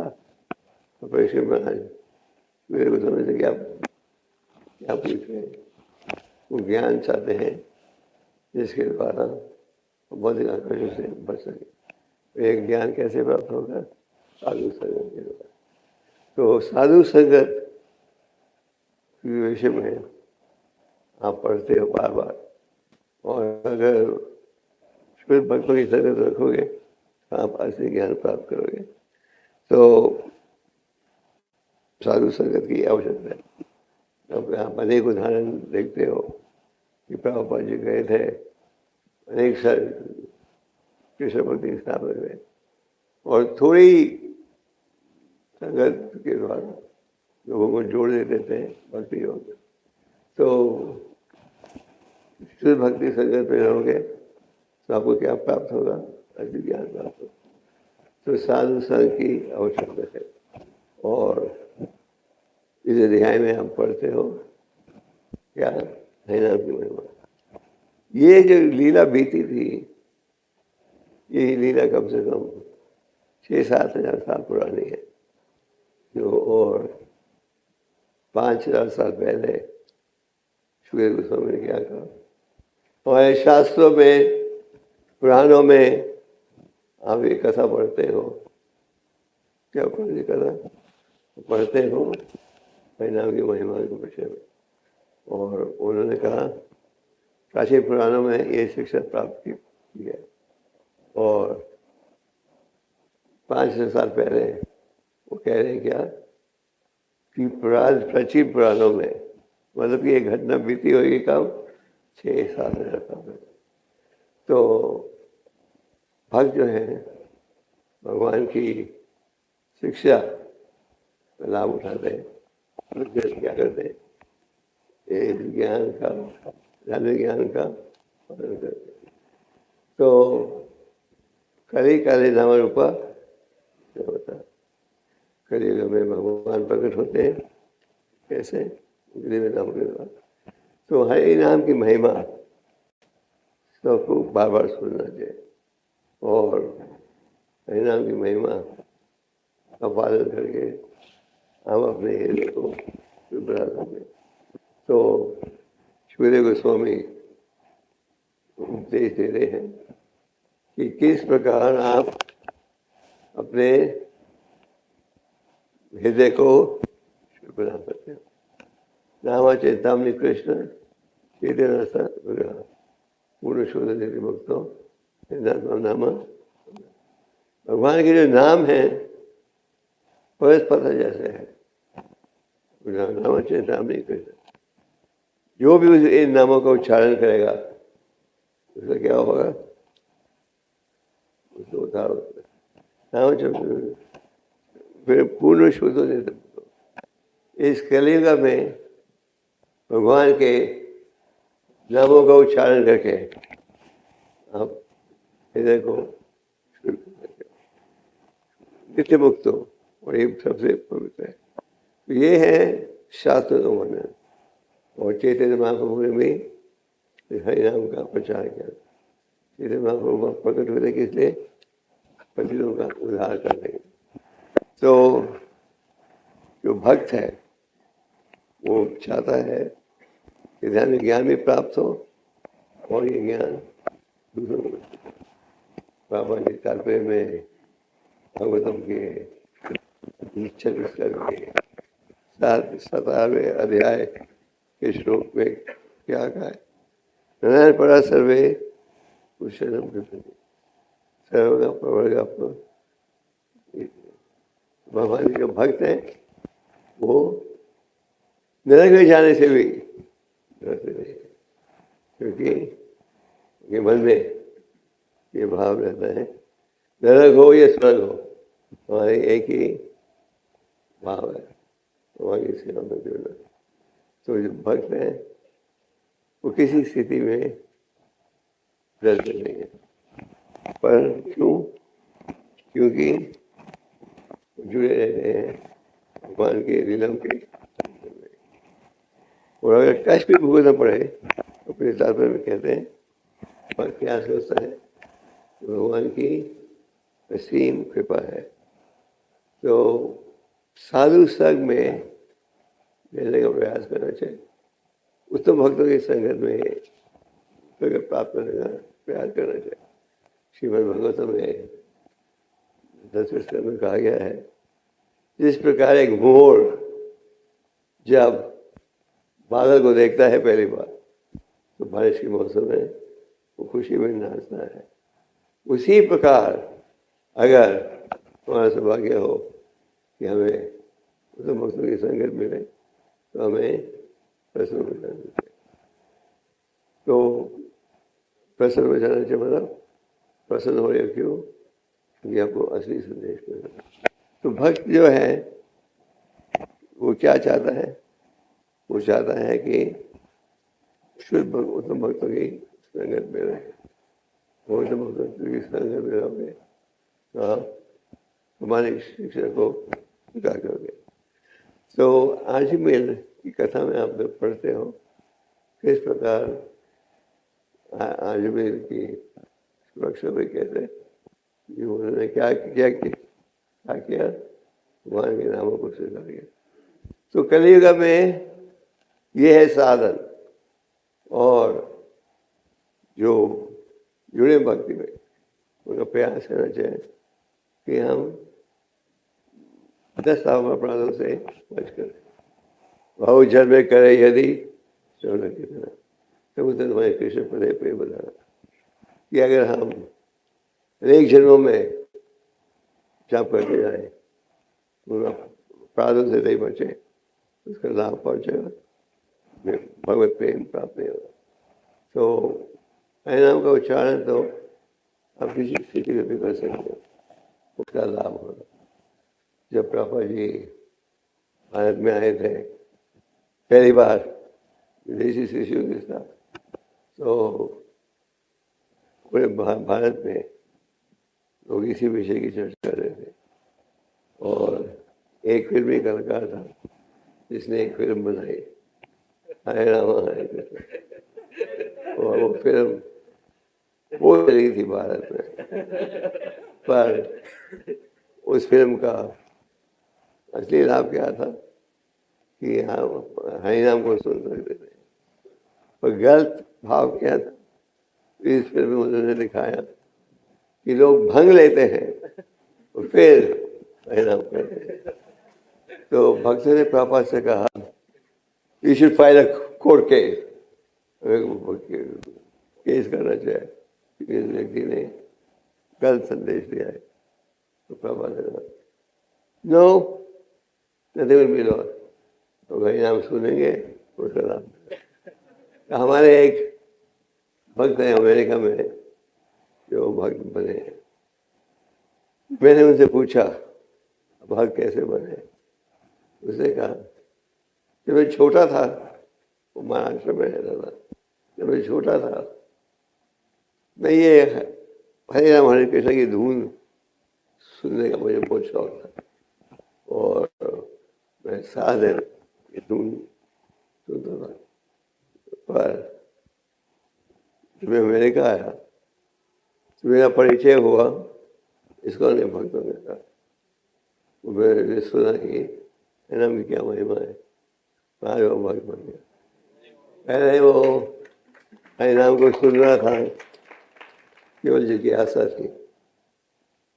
तो परीक्षित महाराज मेरे को समझ से क्या पूछ रहे हैं? वो ज्ञान चाहते हैं जिसके द्वारा बौद्धिक आकर्षण से बच सके। एक ज्ञान कैसे प्राप्त होगा? साधु संगत के द्वारा। तो साधु संगत के विषय में आप पढ़ते हो बार बार, और अगर शुद्ध भक्तों की संगत रखोगे तो आप असली ज्ञान प्राप्त करोगे। तो साधु संगत की आवश्यकता है। अब आप अनेक उदाहरण देखते हो कि प्रभुपाद जी गए थे अनेक साल कृष्ण भक्ति की स्थापना में, और थोड़ी संगत के द्वारा लोगों को जोड़ देते थे भक्ति योग। तो शुद्ध भक्ति संगत में रहोगे तो आपको क्या प्राप्त होगा? अति ज्ञान प्राप्त होगा। तो साधु संग की आवश्यकता है। और इस अध्याय में हम पढ़ते हो क्या हरिनाम की महिमा। ये जो लीला बीती थी, ये लीला कम से कम 6-7 हजार साल पुरानी है जो, और 5,000 साल पहले सुखदेव गोस्वामी ने क्या कहा। हमारे शास्त्रों में, पुराणों में आप ये कथा पढ़ते हो, क्या पढ़ने कथा पढ़ते हो हरिनाम की महिमा के विषय में। और उन्होंने कहा प्राचीन पुराणों में ये शिक्षा प्राप्त की है, और 500 साल पहले वो कह रहे हैं क्या कि प्राचीन पुराणों में, मतलब कि ये घटना बीती होगी कब? 6-7 हजार साल पहले। तो भक्त जो है भगवान की शिक्षा का लाभ उठाते हैं, क्या करते हैं? ज्ञान का, ज्ञान का पालन करते हैं। तो कली काले नाम रूपा होता है। कलयुग में भगवान प्रकट होते हैं कैसे? दिव्य नाम के द्वारा। तो हरि नाम की महिमा सबको बार बार सुनना चाहिए, और हरि नाम की महिमा का पालन करके हम अपने हृदय को बना सकें। तो सुखदेव गोस्वामी उपदेश दे रहे हैं कि किस प्रकार आप अपने हृदय को बना सकते हो। नामा चेतामनि कृष्ण चेतन पूर्ण शोध देती भक्तों नाम। भगवान के जो नाम है परस पता जैसे है। नामा चेतामनि कृष्ण, जो भी इन नामों का उच्चारण करेगा उसका क्या होगा? उसको उद्धार होता है। फिर पूर्ण शुद्ध देते। इस कलियुग में भगवान के नामों का उच्चारण करके आप हृदय को नित्य मुक्त हो, और ये सबसे पवित्र है। तो ये है शास्त्र का वर्णन। और चैतन्य महाप्रभु ने भी हरिनाम का प्रचार किया। चैतन्य महाप्रभु प्रकट हुए थे किस लिए? पतितों का उद्धार करने। तो जो भक्त है वो चाहता है कि ध्यान ज्ञान भी प्राप्त हो, और ये ज्ञान दूसरों को। बाबा जी तात्पर्य में भगवतम के 17वें अध्याय के श्लोक में क्या कहा है? नारायण परा सर्वे कुशलम कृष्ण सर्वगा प्रवर्गा। भगवान के जो भक्त हैं वो नरक में जाने से भी डरते नहीं, क्योंकि उनके मन में ये भाव रहता है नरक हो या स्वर्ग हो, हमारे एक ही भाव है भगवान की सेवा में जुड़ना। तो जो भक्त हैं वो किसी स्थिति में डरते नहीं है। पर क्यों? क्योंकि जुड़े रहते हैं भगवान के लीला के। और अगर कष्ट भी भुगतना पड़े तो अपने तात्पर्य में कहते हैं, पर क्या सोचता है भगवान की असीम कृपा है। तो साधु संग में रहने का प्रयास करना चाहिए। उत्तम भक्तों की संगत में प्रगति प्राप्त करने का प्रयास करना चाहिए। श्रीमद् भागवतम में 10वें स्कंद में कहा गया है, जिस प्रकार एक मोर जब बादल को देखता है पहली बार तो बारिश के मौसम में वो खुशी में नाचता है, उसी प्रकार अगर हमारा सौभाग्य हो कि हमें तो भक्तों की संगत मिले तो हमें प्रसन्न हो जाना चाहिए। तो प्रसन्न हो जाना चाहिए मतलब प्रसन्न हो रहे क्यों? क्योंकि आपको असली संदेश मिला। तो भक्त जो है वो क्या चाहता है? वो चाहता है कि शुद्ध उत्तम भक्तों की संगत में रहे। उत्तम भक्तों की संगत में रहोगे तो आप हमारे शिक्षा को स्वीकार करोगे। तो आजमेल की कथा में आप लोग पढ़ते हो किस प्रकार आजमेल की सुरक्षा में कैसे उन्होंने क्या किया भगवान के नामों को स्वीकार किया। तो कलियुग में ये है साधन, और जो जुड़े भक्ति में उनका प्रयास करना चाहिए कि हम 10 अपराधों से बच करें। भाव जल में करे यदि सोना की तरह, तो उधर हमारे कृष्ण पदे पे बताना कि अगर हम अनेक जन्मों में जप करके जाए उन अपराधों से नहीं बचे, उसका लाभ पहुंचेगा, भगवत प्रेम प्राप्त नहीं होगा। तो नाम का उच्चारण तो आप किसी स्थिति में भी कर सकते हो, उसका लाभ होगा। जब प्रभा जी भारत में आए थे पहली बार विदेशी शिष्यों के साथ, तो पूरे भारत में लोग इसी विषय की चर्चा कर रहे थे। और एक फिल्मी कलाकार था जिसने एक फिल्म बनाई, हरे रामा हरे कृष्ण, और वो फिल्म वो चली थी भारत में। पर उस फिल्म का असली लाभ क्या था कि यहाँ हरिनाम को सुन सकते थे, पर गलत भाव क्या था? इस फिल्म में उन्होंने दिखाया कि लोग भंग लेते हैं और फिर हरिनाम करते हैं। तो भक्तों ने प्रभुपाद से कहा you should file a court case करना चाहिए, इस व्यक्ति ने गलत संदेश दिया है। तो प्रभुपाद ने कहा no, nothing will be lost, तो भाई नाम सुनेंगे उसका नाम। हमारे एक भक्त है अमेरिका में जो भक्त बने हैं, मैंने उनसे पूछा भक्त कैसे बने? उसने कहा जब मैं छोटा था, वो महाराष्ट्र में रहता था, जब मैं छोटा था मैं ये हरे राम हरे कृष्ण की धुन सुनने का मुझे बहुत शौक था, और मैं साथ है ये धुन सुनता था। पर जब मैं अमेरिका आया तो मेरा परिचय हुआ इसको ने भक्तों के साथ। मैंने सुना कि नाम की क्या महिमा है, आज वो भक्त बन गया। पहले वो हरिनाम को सुन रहा था, केवल जिज्ञासा थी।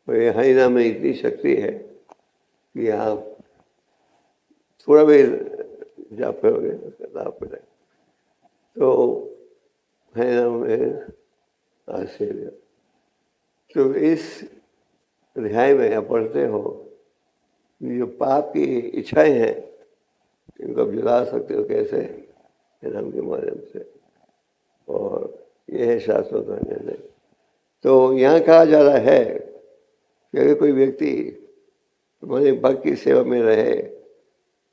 और ये हरिनाम में इतनी शक्ति है कि आप थोड़ा भी जाप करोगे उसका लाभ मिलेगा। तो हरिनाम में आश्चर्य। तो इस अध्याय में आप पढ़ते हो जो पाप की इच्छाएं हैं इनको आप जला सकते हो कैसे? हरिनाम के माध्यम से, और यह है शास्त्रों का निर्णय। तो यहाँ कहा जा रहा है कि अगर कोई व्यक्ति तुम्हारे भक्त की सेवा में रहे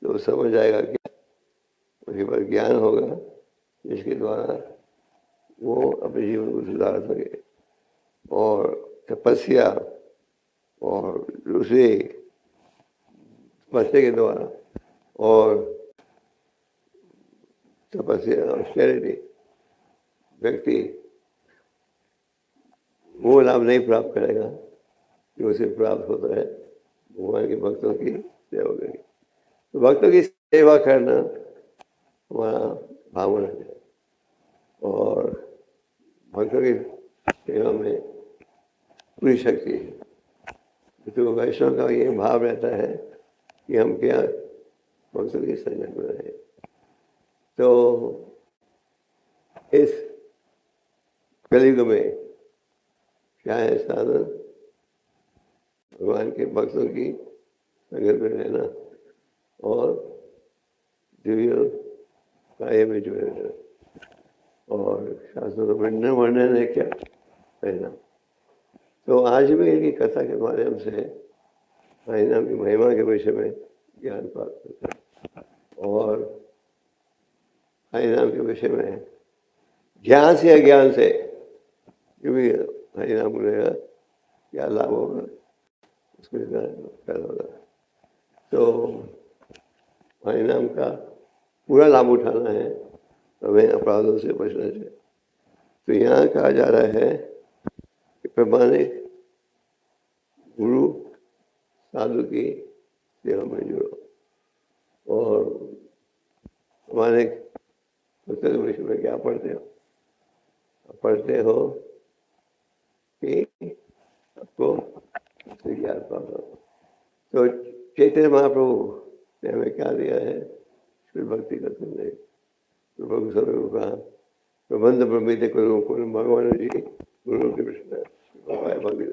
तो समझ जाएगा कि उसके पास ज्ञान होगा जिसके द्वारा वो अपने जीवन को सुधार सके, और तपस्या और दूसरे तपस्या के द्वारा और तपस्या ऑस्टेरिटी व्यक्ति वो लाभ नहीं प्राप्त करेगा जो उसे प्राप्त होता है भगवान के भक्तों की सेवा करके। तो भक्तों की सेवा करना हमारा भाव होना चाहिए, और भक्तों की सेवा में पूरी शक्ति है। तो वैष्णव का ये भाव रहता है कि हम क्या भक्तों की संगत में रहे। तो इस कलयुग में क्या है साधन? भगवान के भक्तों की संगत में रहना, और दिव्य कार्य में जुड़े रहे। और शास्त्रों में वर्णन है क्या परिणाम। तो आज भी इनकी कथा के माध्यम से परिणाम की महिमा के विषय में ज्ञान प्राप्त होता है और हरिनाम के विषय में ज्ञान से अज्ञान से जो भी हरिनाम मिलेगा क्या लाभ होगा उसमें पैदा होगा। तो हरिनाम का पूरा लाभ उठाना है तो हमें अपराधों से बचना चाहिए। तो यहाँ कहा जा रहा है कि प्रमाणिक गुरु साधु की सेवा में जुड़ो और प्रमाणिक पुस्तक विषय में क्या पढ़ते हो? पढ़ते हो कि आपको ज्ञान प्राप्त हो। तो चैतन्य महाप्रभु ने हमें क्या दिया है? श्री भक्ति का संदेश। प्रभु समय को कहा प्रबंध प्रमित करो भगवान जी गुरु कृष्ण भक्ति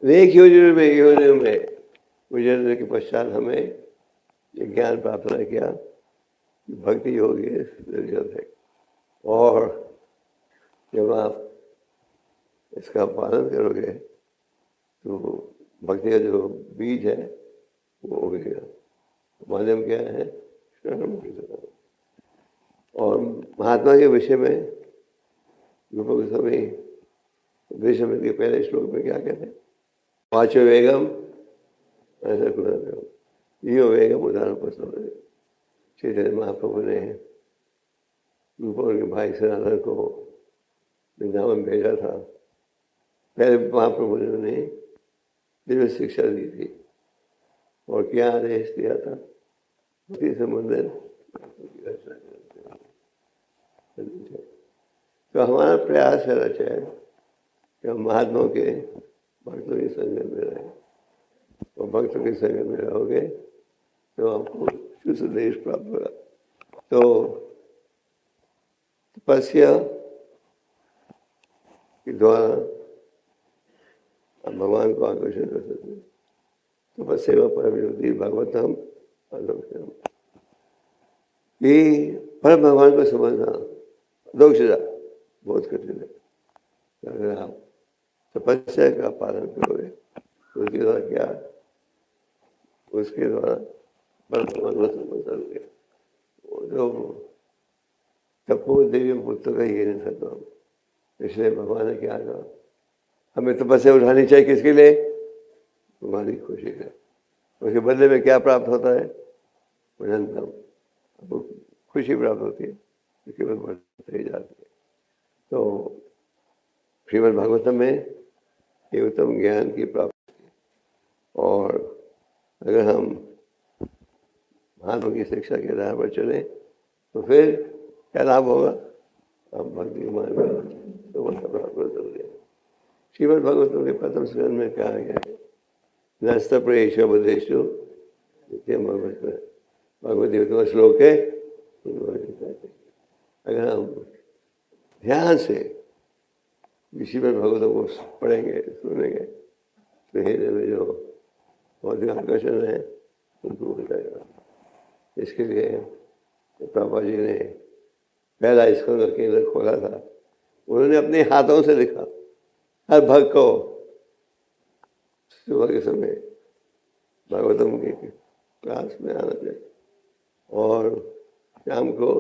अनेक योजनों में गुजरने के पश्चात हमें ये ज्ञान प्राप्त न किया भक्ति योगी है। और जब आप इसका पालन करोगे तो भक्ति का जो बीज है वो उगेगा। माध्यम क्या है? शरण। और महात्मा के विषय में रूप गोस्वामी विषय में के पहले श्लोक में क्या कहते हैं? पांचो वेगम ऐसा कुछ यो वेगम उदाहरण पर चैतन्य महाप्रभु ने रूप के भाई सनातन को वृंदावन भेजा था। पहले महाप्रभु ने उन्हें दिव्य शिक्षा दी थी और क्या आदेश दिया था? भक्ति संबंधित। तो हमारा प्रयास रहना चाहिए कि हम महात्माओं के भक्तों की संगत में रहें और भक्तों की संगत में रहोगे तो आपको शुद्ध संदेश प्राप्त होगा। तो तपस्या के द्वारा हम भगवान को आकर्षण कर सकते हैं। तपस्या परम ज्योति भगवतम अदोक्षम। ये परम भगवान को समझना अदोक्षता बहुत कठिन है। अगर आप तपस्या का पालन करोगे तो उसके द्वारा क्या? उसके द्वारा परम भगवान को समझ सकोगे। जो तपो देवी पुत्र का ये नहीं सकता। इसलिए भगवान ने क्या कहा? हमें तपस्या उठानी चाहिए। किसके लिए? तुम्हारी खुशी है। उसके बदले में क्या प्राप्त होता है? अनंतम। आपको खुशी प्राप्त होती है जो केवल बढ़ते ही जाती है। तो श्रीमद् भागवतम में ये उत्तम ज्ञान की प्राप्ति है। और अगर हम महात्मा की शिक्षा के आधार पर चले तो फिर क्या लाभ होगा? हम भक्ति के मार्ग में तो वह प्राप्त हो गया। श्रीमद् भागवतम के प्रथम स्कंद में कहा गया है नस्त प्रेश उपदेशो नित्यम भगवद्गीता श्लोक है। अगर हम ध्यान से श्रीमद् भागवतम को पढ़ेंगे सुनेंगे तो हृदय में जो भौतिक आकर्षण है उनको हो जाएगा। इसके लिए प्रभुपाद जी ने पहला स्कंद का केंद्र खोला था। उन्होंने अपने हाथों से लिखा हर भक्त को सुबह के समय भागवतम की क्लास में आना चाहिए और शाम को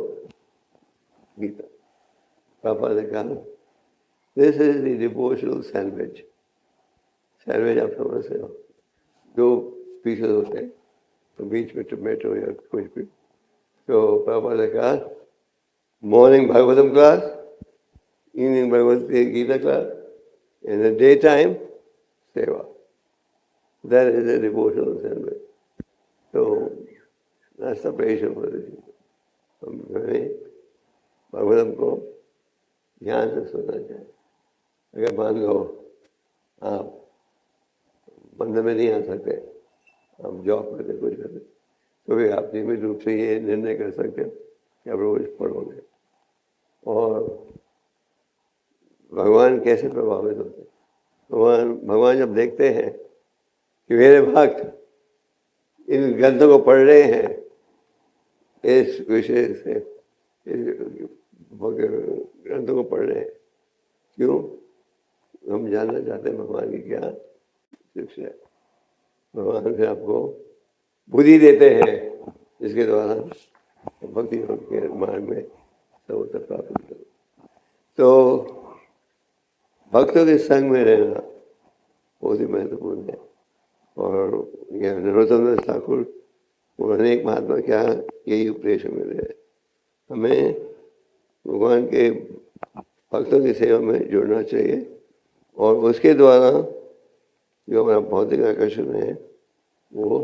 गीता। पापा ने कहा this is the devotional sandwich. Sandwich आप समझते हो, दो पीसेस होते हैं तो बीच में टोमेटो या कुछ भी। तो पापा ने कहा morning Bhagavatam class, evening Bhagavad Gita class, in the daytime seva. That is a devotional sandwich. So that's the patient for this. हमें भगवतम को ध्यान से सुनना चाहिए। अगर मान लो आप मंदिर में नहीं आ सकते, आप जॉब करते कुछ करते, तो भी आप नियमित रूप से ये निर्णय कर सकते हो कि आप रोज पढ़ोगे। और भगवान कैसे प्रभावित होते हैं? भगवान जब देखते हैं कि मेरे भक्त इन ग्रंथों को पढ़ रहे हैं, इस विषय से ग्रंथों को पढ़ रहे हैं। क्यों? हम जानना चाहते हैं भगवान की क्या शिक्षा है। भगवान से आपको बुद्धि देते हैं जिसके द्वारा भक्ति के मार्ग में सर्वोत्तम प्राप्त करो। तो भक्तों के संग में रहना बहुत ही महत्वपूर्ण है। और यह नरोत्तम दास ठाकुर उन्होंने एक महात्मा क्या यही उपदेश मिले है, हमें भगवान के भक्तों की सेवा में जुड़ना चाहिए और उसके द्वारा जो हमारा भौतिक आकर्षण है वो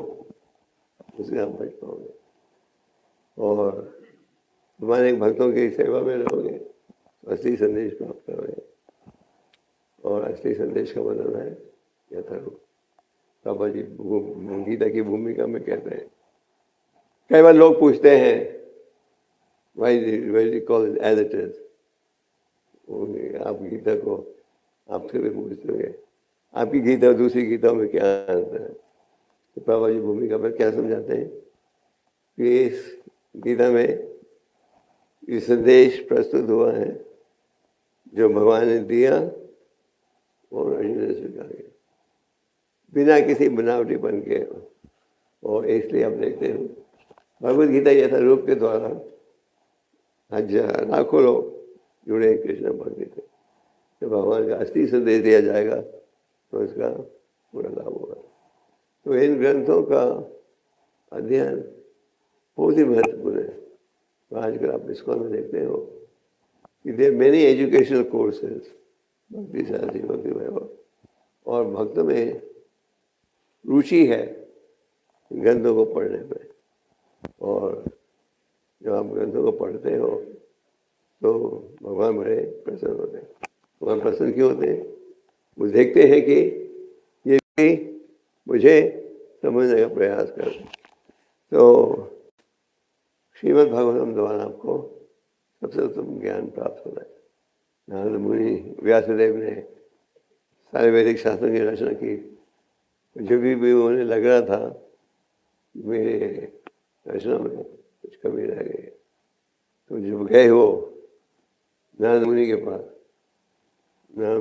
उससे आप बच पाओगे। और हमारे भक्तों की सेवा में रहोगे तो असली संदेश प्राप्त करोगे। और असली संदेश का मतलब है यथारूप। बाबा जी गीता की भूमिका में कहते हैं, कई बार लोग पूछते हैं why call it as it is। आप गीता को आपसे भी पूछते होंगे आपकी गीता और दूसरी गीता में क्या अंतर है। तो बाबा जी भूमिका में क्या समझाते हैं कि इस गीता में ये संदेश प्रस्तुत हुआ है जो भगवान ने दिया और अर्जुन ने स्वीकार किया बिना किसी बनावटीपन के। और इसलिए आप देखते हो भगवद गीता यथारूप के द्वारा हजार लाखों लोग जुड़े कृष्ण भक्ति से। जब भगवान का असली संदेश दिया जाएगा तो इसका पूरा लाभ होगा। तो इन ग्रंथों का अध्ययन बहुत ही महत्वपूर्ण है। तो आजकल आप ISKCON में देखते हो कि देयर मेनी एजुकेशनल कोर्सेज भक्ति शास्त्री भक्ति वैभव, और भक्तों में रुचि है ग्रंथों को पढ़ने में। और जब आप ग्रंथों को पढ़ते हो तो भगवान बड़े प्रसन्न होते हैं। भगवान प्रसन्न क्यों होते हैं? वो देखते हैं कि ये भी मुझे समझने का प्रयास कर। तो श्रीमद् भागवतम द्वारा आपको सबसे उत्तम ज्ञान प्राप्त होता है। नारद मुनि व्यासदेव ने सारे वैदिक शास्त्रों की रचना की। जब भी उन्हें लग रहा था मेरे रचना में कुछ कमी रह गई, तो जब गए वो नारद मुनि के पास, नारद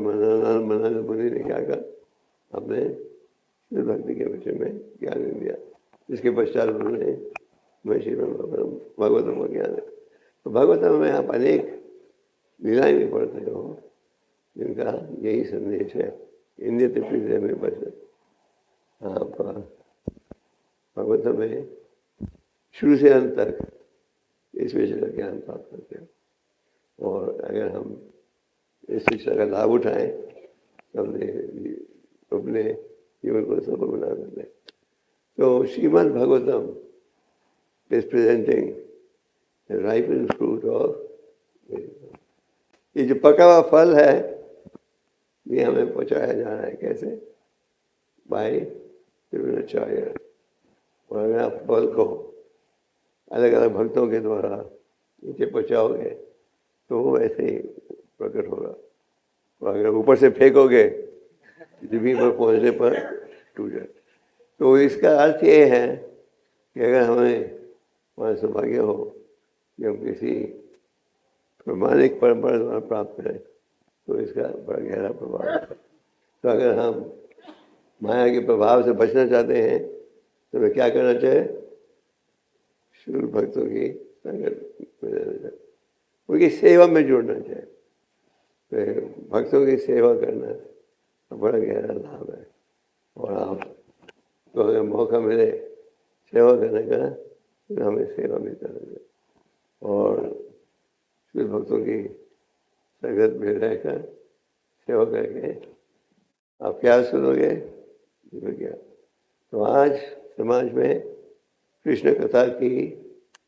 मुनि ने क्या कहा, अपने भक्ति के विषय में ज्ञान दिया, जिसके पश्चात उन्होंने भागवतम का ज्ञान है। तो भागवतम में आप अनेक लीलाएं भी पढ़ते हो जिनका यही संदेश है, इंद्रिय तृप्ति में बचना। आप भागवतम में शुरू से अंत तक इस विषय का ज्ञान प्राप्त करते हो। और अगर हम इस शिक्षा का लाभ उठाएं तो अपने जीवन को सफल बना सकते हैं। तो Shrimad Bhagavatam is presenting the ripened fruit of, ये जो पका हुआ फल है ये हमें पहुँचाया जा रहा है। कैसे? बाय त्रिगुणाचार्य। और अगर आप फल को अलग अलग भक्तों के द्वारा नीचे पहुँचाओगे तो वो ऐसे ही प्रकट होगा। और अगर ऊपर से फेंकोगे जमीन पर पहुँचने पर टूट जाए। तो इसका अर्थ ये है कि अगर हमें हमारा सौभाग्य हो कि हम किसी प्रमाणिक परंपरा द्वारा प्राप्त करें तो इसका बड़ा गहरा प्रभाव है। तो अगर हम माया के प्रभाव से बचना चाहते हैं तो हमें क्या करना चाहिए? शुद्ध भक्तों की संगत में रहना चाहिए, उनकी सेवा में जुड़ना चाहिए। तो भक्तों की सेवा करना तो बड़ा गहरा लाभ है। और आप तो अगर मौका मिले सेवा करने का तो हमें सेवा भी करना चाहिए। और शुद्ध भक्तों की संगत में रहकर सेवा करके आप क्या सुनोगे? क्या? तो आज समाज में कृष्ण कथा की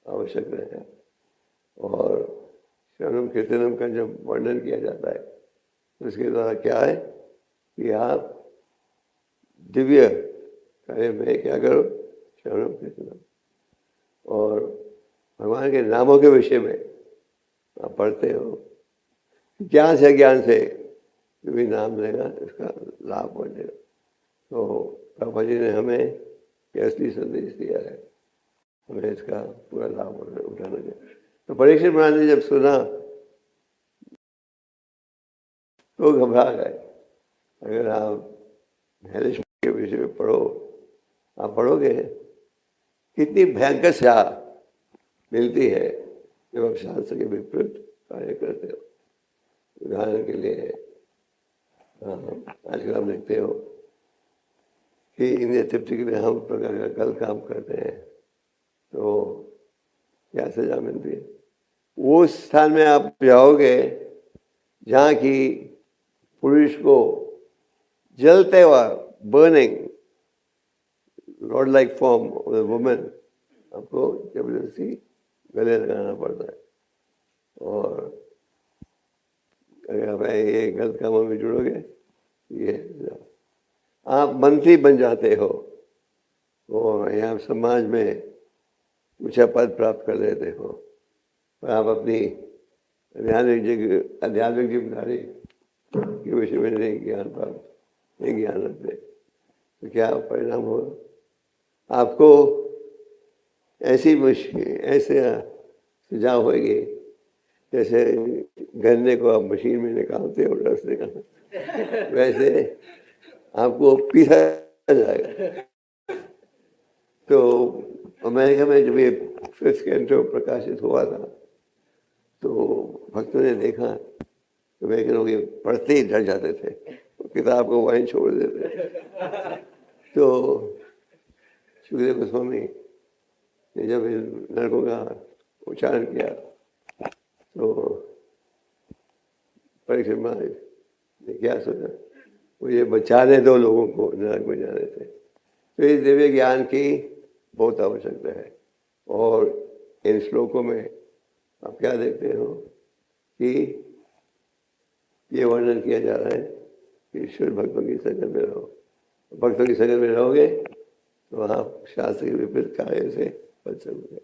आवश्यकता है। और श्रवणम कीर्तनम का जब वर्णन किया जाता है तो इसके द्वारा क्या है कि आप दिव्य कार्य में क्या करो? श्रवणम कीर्तनम। और भगवान के नामों के विषय में आप पढ़ते हो, ज्ञान से जो भी नाम लेगा इसका लाभ हो जाएगा। तो बाबा जी ने हमें ये असली संदेश दिया है, हमें इसका पूरा लाभ उठाना चाहिए। तो परीक्षित महाराज ने जब सुना तो घबरा गए। अगर आप हेलिश के विषय में पढ़ो, आप पढ़ोगे कितनी भयंकर सजा मिलती है जब आप शास्त्र के विपरीत कार्य करते हो। उदाहरण के लिए आजकल आप देखते हो कि इंद्रिय तृप्ति के लिए हम प्रकार का गलत काम करते हैं तो क्या सजा मिलती है। वो स्थान में आप जाओगे जहाँ की पुरुष को जलते हुआ burning rod like form of the woman आपको जबरदस्ती गले लगाना पड़ता है। और अगर आप ये गलत कामों में जुड़ोगे, ये आप मंत्री बन जाते हो और यहाँ समाज में ऊंचा पद प्राप्त कर लेते हो, और आप अपनी आध्यात्मिक जिम्मेदारी के विषय में नहीं ज्ञान रखते, तो क्या परिणाम होगा। आपको ऐसे सुझाव होगी जैसे गन्ने को आप मशीन में निकालते हो रस निकालते, वैसे आपको पीसा जाएगा। तो अमेरिका में जब ये 5th कैंटो प्रकाशित हुआ था तो भक्तों ने देखा तो अमेरिकन लोग पढ़ते ही डर जाते थे, तो किताब को वहीं छोड़ देते। तो सुखदेव गोस्वामी ने जब इन लड़कों का उच्चारण किया तो परीक्षित महाराज ने क्या सोचा, वो ये बचाने दो लोगों को नरक में जाने से। तो इस दिव्य ज्ञान की बहुत आवश्यकता है। और इन श्लोकों में आप क्या देखते हो कि ये वर्णन किया जा रहा है कि ईश्वर भक्तों की संगत में रहो। भक्तों की संगत में रहोगे तो आप शास्त्र के विपरीत कार्य से बच सकोगे।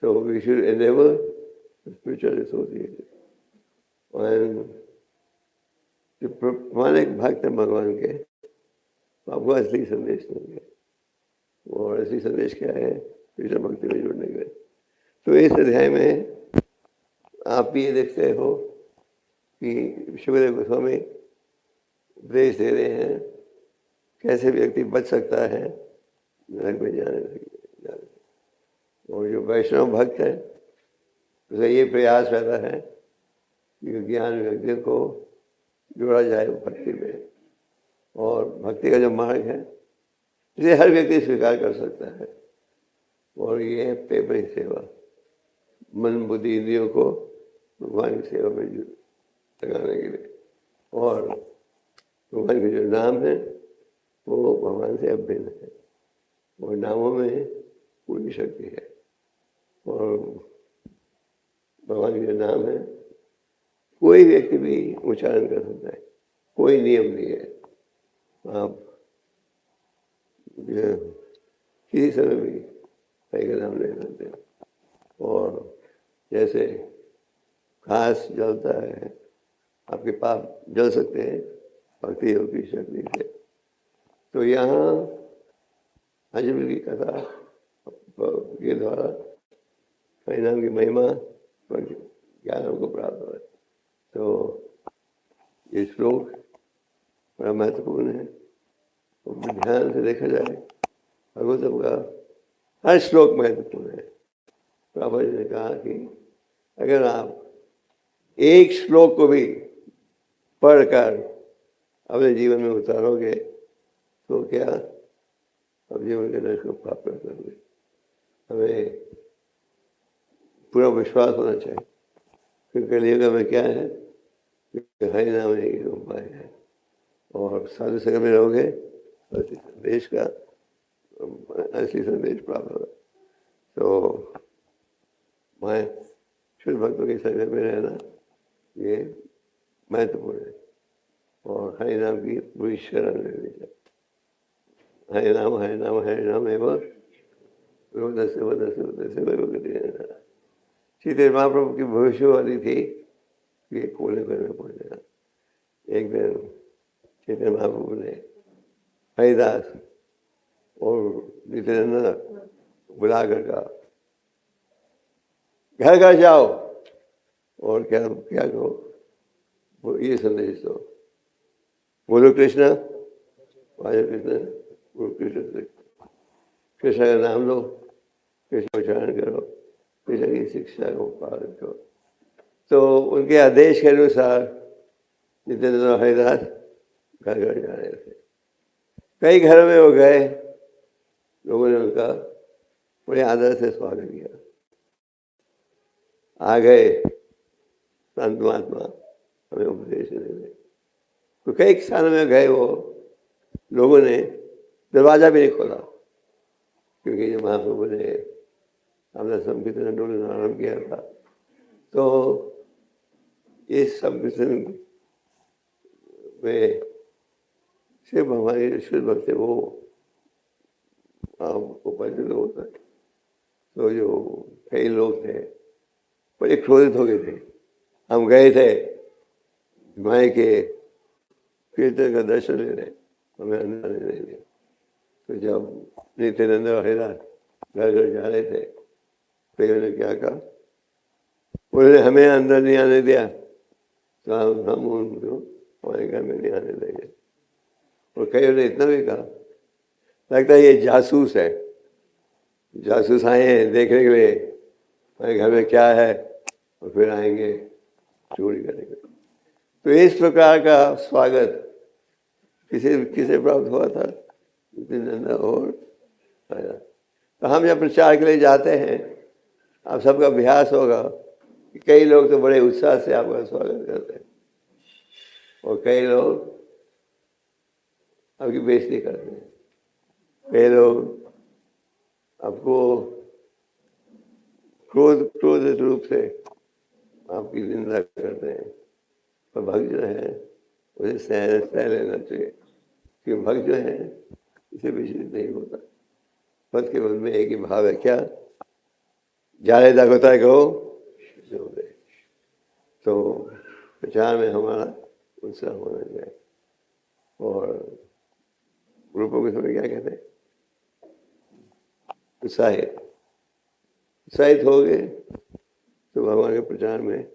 So we should endeavour spiritual association. और जो प्रामाणिक भक्त हैं भगवान के, आपको असली संदेश देंगे। और असली संदेश क्या है, कृष्ण भक्ति में जुड़ने के। तो इस अध्याय में आप ये देखते हो कि सुखदेव गोस्वामी उपदेश दे रहे हैं कैसे व्यक्ति बच सकता है नरक में जाने से। और जो वैष्णव भक्त है उसका ये प्रयास रहता है कि ज्ञान व्यक्ति को जोड़ा जाए भक्ति में। और भक्ति का जो मार्ग है इसे हर व्यक्ति स्वीकार कर सकता है। और ये है प्रेम सेवा, मन बुद्धि इंद्रियों को भगवान की सेवा में लगाने के लिए। और भगवान के जो नाम है वो भगवान से अभिन्न है, और नामों में पूरी शक्ति है। और भगवान के जो नाम है कोई व्यक्ति भी उच्चारण कर सकता है, कोई नियम नहीं है। आप किसी समय भी कई का नाम ले सकते हैं। और जैसे घास जलता है, आपके पाप जल सकते हैं भक्ति योग की शक्ति से। तो यहाँ अजमेर की कथा के द्वारा परिणाम की महिमा ज्ञान हमको प्राप्त हो। तो ये श्लोक बड़ा महत्वपूर्ण है। तो ध्यान से देखा जाए भगवतम का हर श्लोक महत्वपूर्ण है। प्रभु जी ने कहा कि अगर आप एक श्लोक को भी पढ़कर अपने जीवन में उतारोगे तो क्या अब जीवन के लक्ष्य को प्राप्त कर सकोगे। हमें पूरा विश्वास होना चाहिए कि कलियुग में क्या है, हरि नाम एक उपाय है। और साधु संग में रहोगे तो संदेश का असली संदेश प्राप्त होगा। तो मैं शुद्ध भक्तों के संग में रहना ये महत्वपूर्ण है। और हरि नाम की पूरी शरण लेनी चाहिए। हरि नाम एवं सीधे महाप्रभु की भविष्यवाणी थी कि ये कोने कोने में पहुंचेगा। एक दिन चैतन्य महाप्रभु ने हरिदास और नित्यानंद बुला कर कहा, घर घर जाओ और क्या क्या कहो, वो ये संदेश दो, बोलो कृष्ण वाहे कृष्ण, बोलो कृष्ण से कृष्ण का नाम लो, कृष्ण उच्चारण करो, कृष्ण की शिक्षा को पालन करो। तो उनके आदेश के अनुसार नित्यानंद हरिदास घर घर जा रहे थे। कई घरों में वो गए, लोगों ने उनका बड़े आदर से स्वागत किया। आ गए संत महात्मा हमें उपदेश देने। तो कई स्थानों में गए, वो लोगों ने दरवाजा भी नहीं खोला, क्योंकि जो महाप्रभु ने अपना संकीर्तन ढूंढना आरम्भ किया था, तो इस संकीर्तन में सिर्फ हमारे शुद्ध भक्त से वो उपस्थित होता है। तो जो कई लोग थे बड़े क्रोधित हो गए थे। हम गए थे माई के कीर्तन का दर्शन लेने, हमें अंदर नहीं दिया। तो जब नित्यानंद और हरिदास घर घर जा रहे थे, तो उन्होंने क्या कहा, उन्होंने हमें अंदर नहीं आने दिया, तो हम उनको हमारे घर में नहीं आने देंगे। और कई ने इतना भी कहा, लगता है ये जासूस है, जासूस आए हैं देखने के लिए हमारे घर में क्या है, और फिर आएंगे चोरी करेंगे। तो इस प्रकार का स्वागत किसे प्राप्त हुआ था, नित्यानंद और हरिदास। तो हम जब प्रचार के लिए जाते हैं, आप सबका अभ्यास होगा कि कई लोग तो बड़े उत्साह से आपका स्वागत करते हैं और कई लोग आपकी बेइज्जती करते हैं, कई लोग आपको क्रोधित रूप से आपकी निंदा करते हैं। पर भक्त जो है उसे सह लेना चाहिए, क्योंकि भक्त जो है इसे विचलित नहीं होता। भक्त के मन में एक ही भाव है, क्या, जाले दागोता है कहो। तो प्रचार में हमारा उत्साह होना चाहिए। और ग्रुपों के समय क्या कहते हैं, उत्साहित हो गए तो भगवान के प्रचार में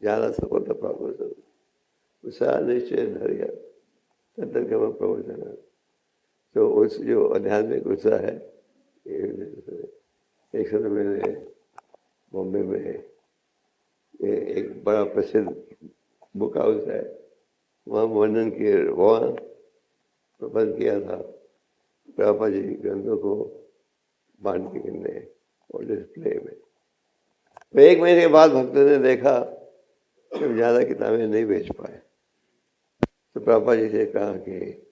ज़्यादा सफलता प्राप्त हो सकती। उत्साह निश्चय धैर्य तत्व प्रवचन। तो उस जो आध्यात्मिक उत्साह है, एक समय मैंने बॉम्बे में एक बड़ा प्रसिद्ध बुक हाउस है, वहाँ वर्णन किए, वहाँ प्रबंध किया था प्रभुपाद जी ग्रंथों को बांटने और डिस्प्ले में। तो एक महीने के बाद भक्तों ने देखा कि हम ज़्यादा किताबें नहीं बेच पाए, तो प्रभुपाद जी से कहा कि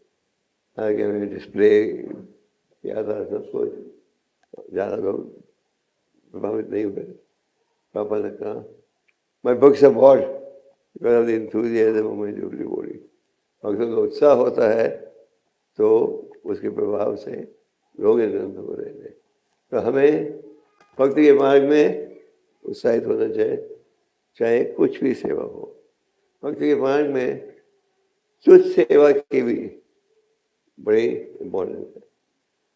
आगे हमें डिस्प्ले किया था, सब कुछ ज़्यादा लोग प्रभावित नहीं हुए। पापा ने कहा, my books are bought because of the enthusiasm of my jubilee body. भक्तों का उत्साह होता है तो उसके प्रभाव से लोग इन ग्रंथों को लेते हैं। तो हमें भक्ति के मार्ग में उत्साहित होना चाहिए, चाहे कुछ भी सेवा हो। भक्ति के मार्ग में तुच्छ सेवा की भी बड़ी इम्पोर्टेंस है,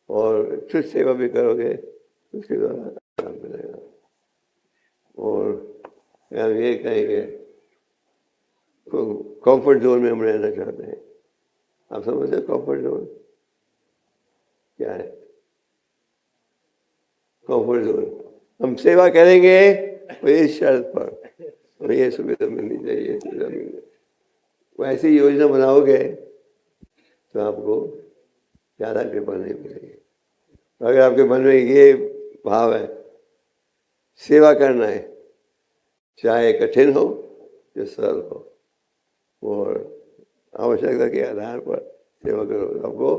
और तुच्छ सेवा भी करोगे उसके द्वारा आराम मिलेगा। और हम ये कहेंगे, कंफर्ट जोन में हम रहना चाहते हैं। आप समझते हैं कंफर्ट जोन क्या है? कंफर्ट जोन, हम सेवा करेंगे तो इस शर्त पर हमें ये सुविधा मिलनी चाहिए, सुविधा मिलनी चाहिए। वैसी योजना बनाओगे तो आपको ज़्यादा कृपा नहीं मिलेगी। अगर आपके मन में ये भाव है, सेवा करना है, चाहे कठिन हो या सरल हो, और आवश्यकता के आधार पर सेवा करो, आपको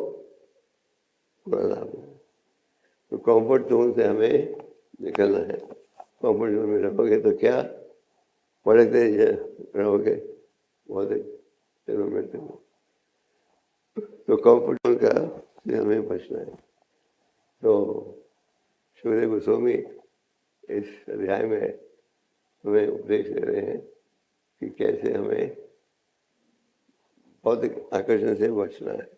पूरा लाभ है। तो कंफर्ट जोन से हमें निकलना है। कंफर्ट जोन में रहोगे तो क्या, पढ़ते रहोगे, बहुत मिलते हो। तो कंफर्ट जोन का से हमें बचना है। तो सूर्य गोस्वामी इस अध्याय में हमें उपदेश दे रहे हैं कि कैसे हमें भौतिक आकर्षण से बचना है।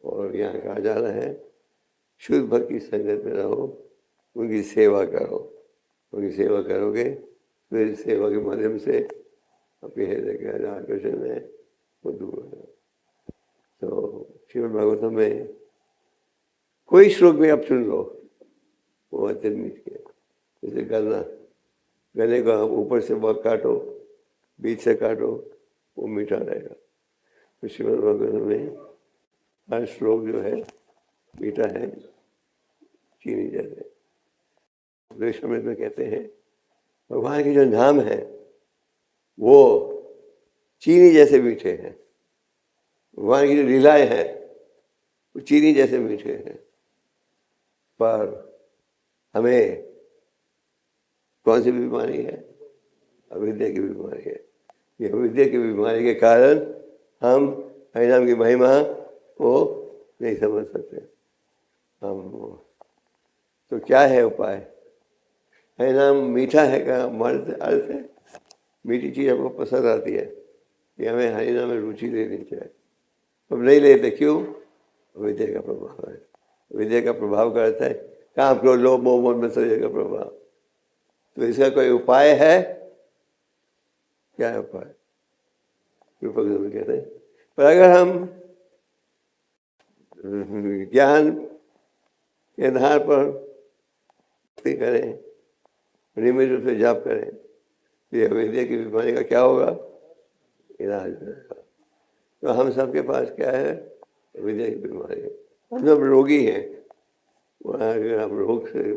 और यहाँ कहा जा रहा है शुद्ध भक्त की संगत में रहो, उनकी सेवा करो। उनकी सेवा करोगे फिर सेवा के माध्यम से आपके हृदय के जो आकर्षण है वो दूर हो जाए। तो श्रीमद् भागवतम में कोई श्लोक में आप चुन लो, वो अत्यंत मीठ है। जैसे गले को आप ऊपर से बहुत काटो, बीच से काटो, वो मीठा रहेगा। तो श्रीमद् भागवतम में हर श्लोक जो है मीठा है, चीनी जैसे। वैष्णव में कहते हैं भगवान के जो नाम है वो चीनी जैसे मीठे हैं, भगवान की जो लीलाएं हैं वो चीनी जैसे मीठे हैं। पर हमें कौन सी बीमारी है? अविद्या की बीमारी है। ये अविद्या की बीमारी के कारण हम हरिनाम की महिमा को नहीं समझ सकते। हम तो क्या है उपाय? हरिनाम मीठा है का अर्थ है मीठी चीज़ हमको पसंद आती है कि हमें हरिनाम में रुचि लेनी चाहिए। हम नहीं लेते, क्यों? विद्या का प्रभाव है। विद्या का प्रभाव का अर्थ है काम क्रोध लोभ मोह मद मत्सर्य का प्रभाव। तो इसका कोई उपाय है? क्या है उपाय? रूपक कहते हैं पर अगर हम ज्ञान के आधार पर करें, नियमित रूप से जाप करें, तो ये विद्या की बीमारी का क्या होगा? इलाज होगा। तो हम सबके पास क्या है? विद्या की बीमारी है। हम सब रोगी हैं। अगर हम रोग से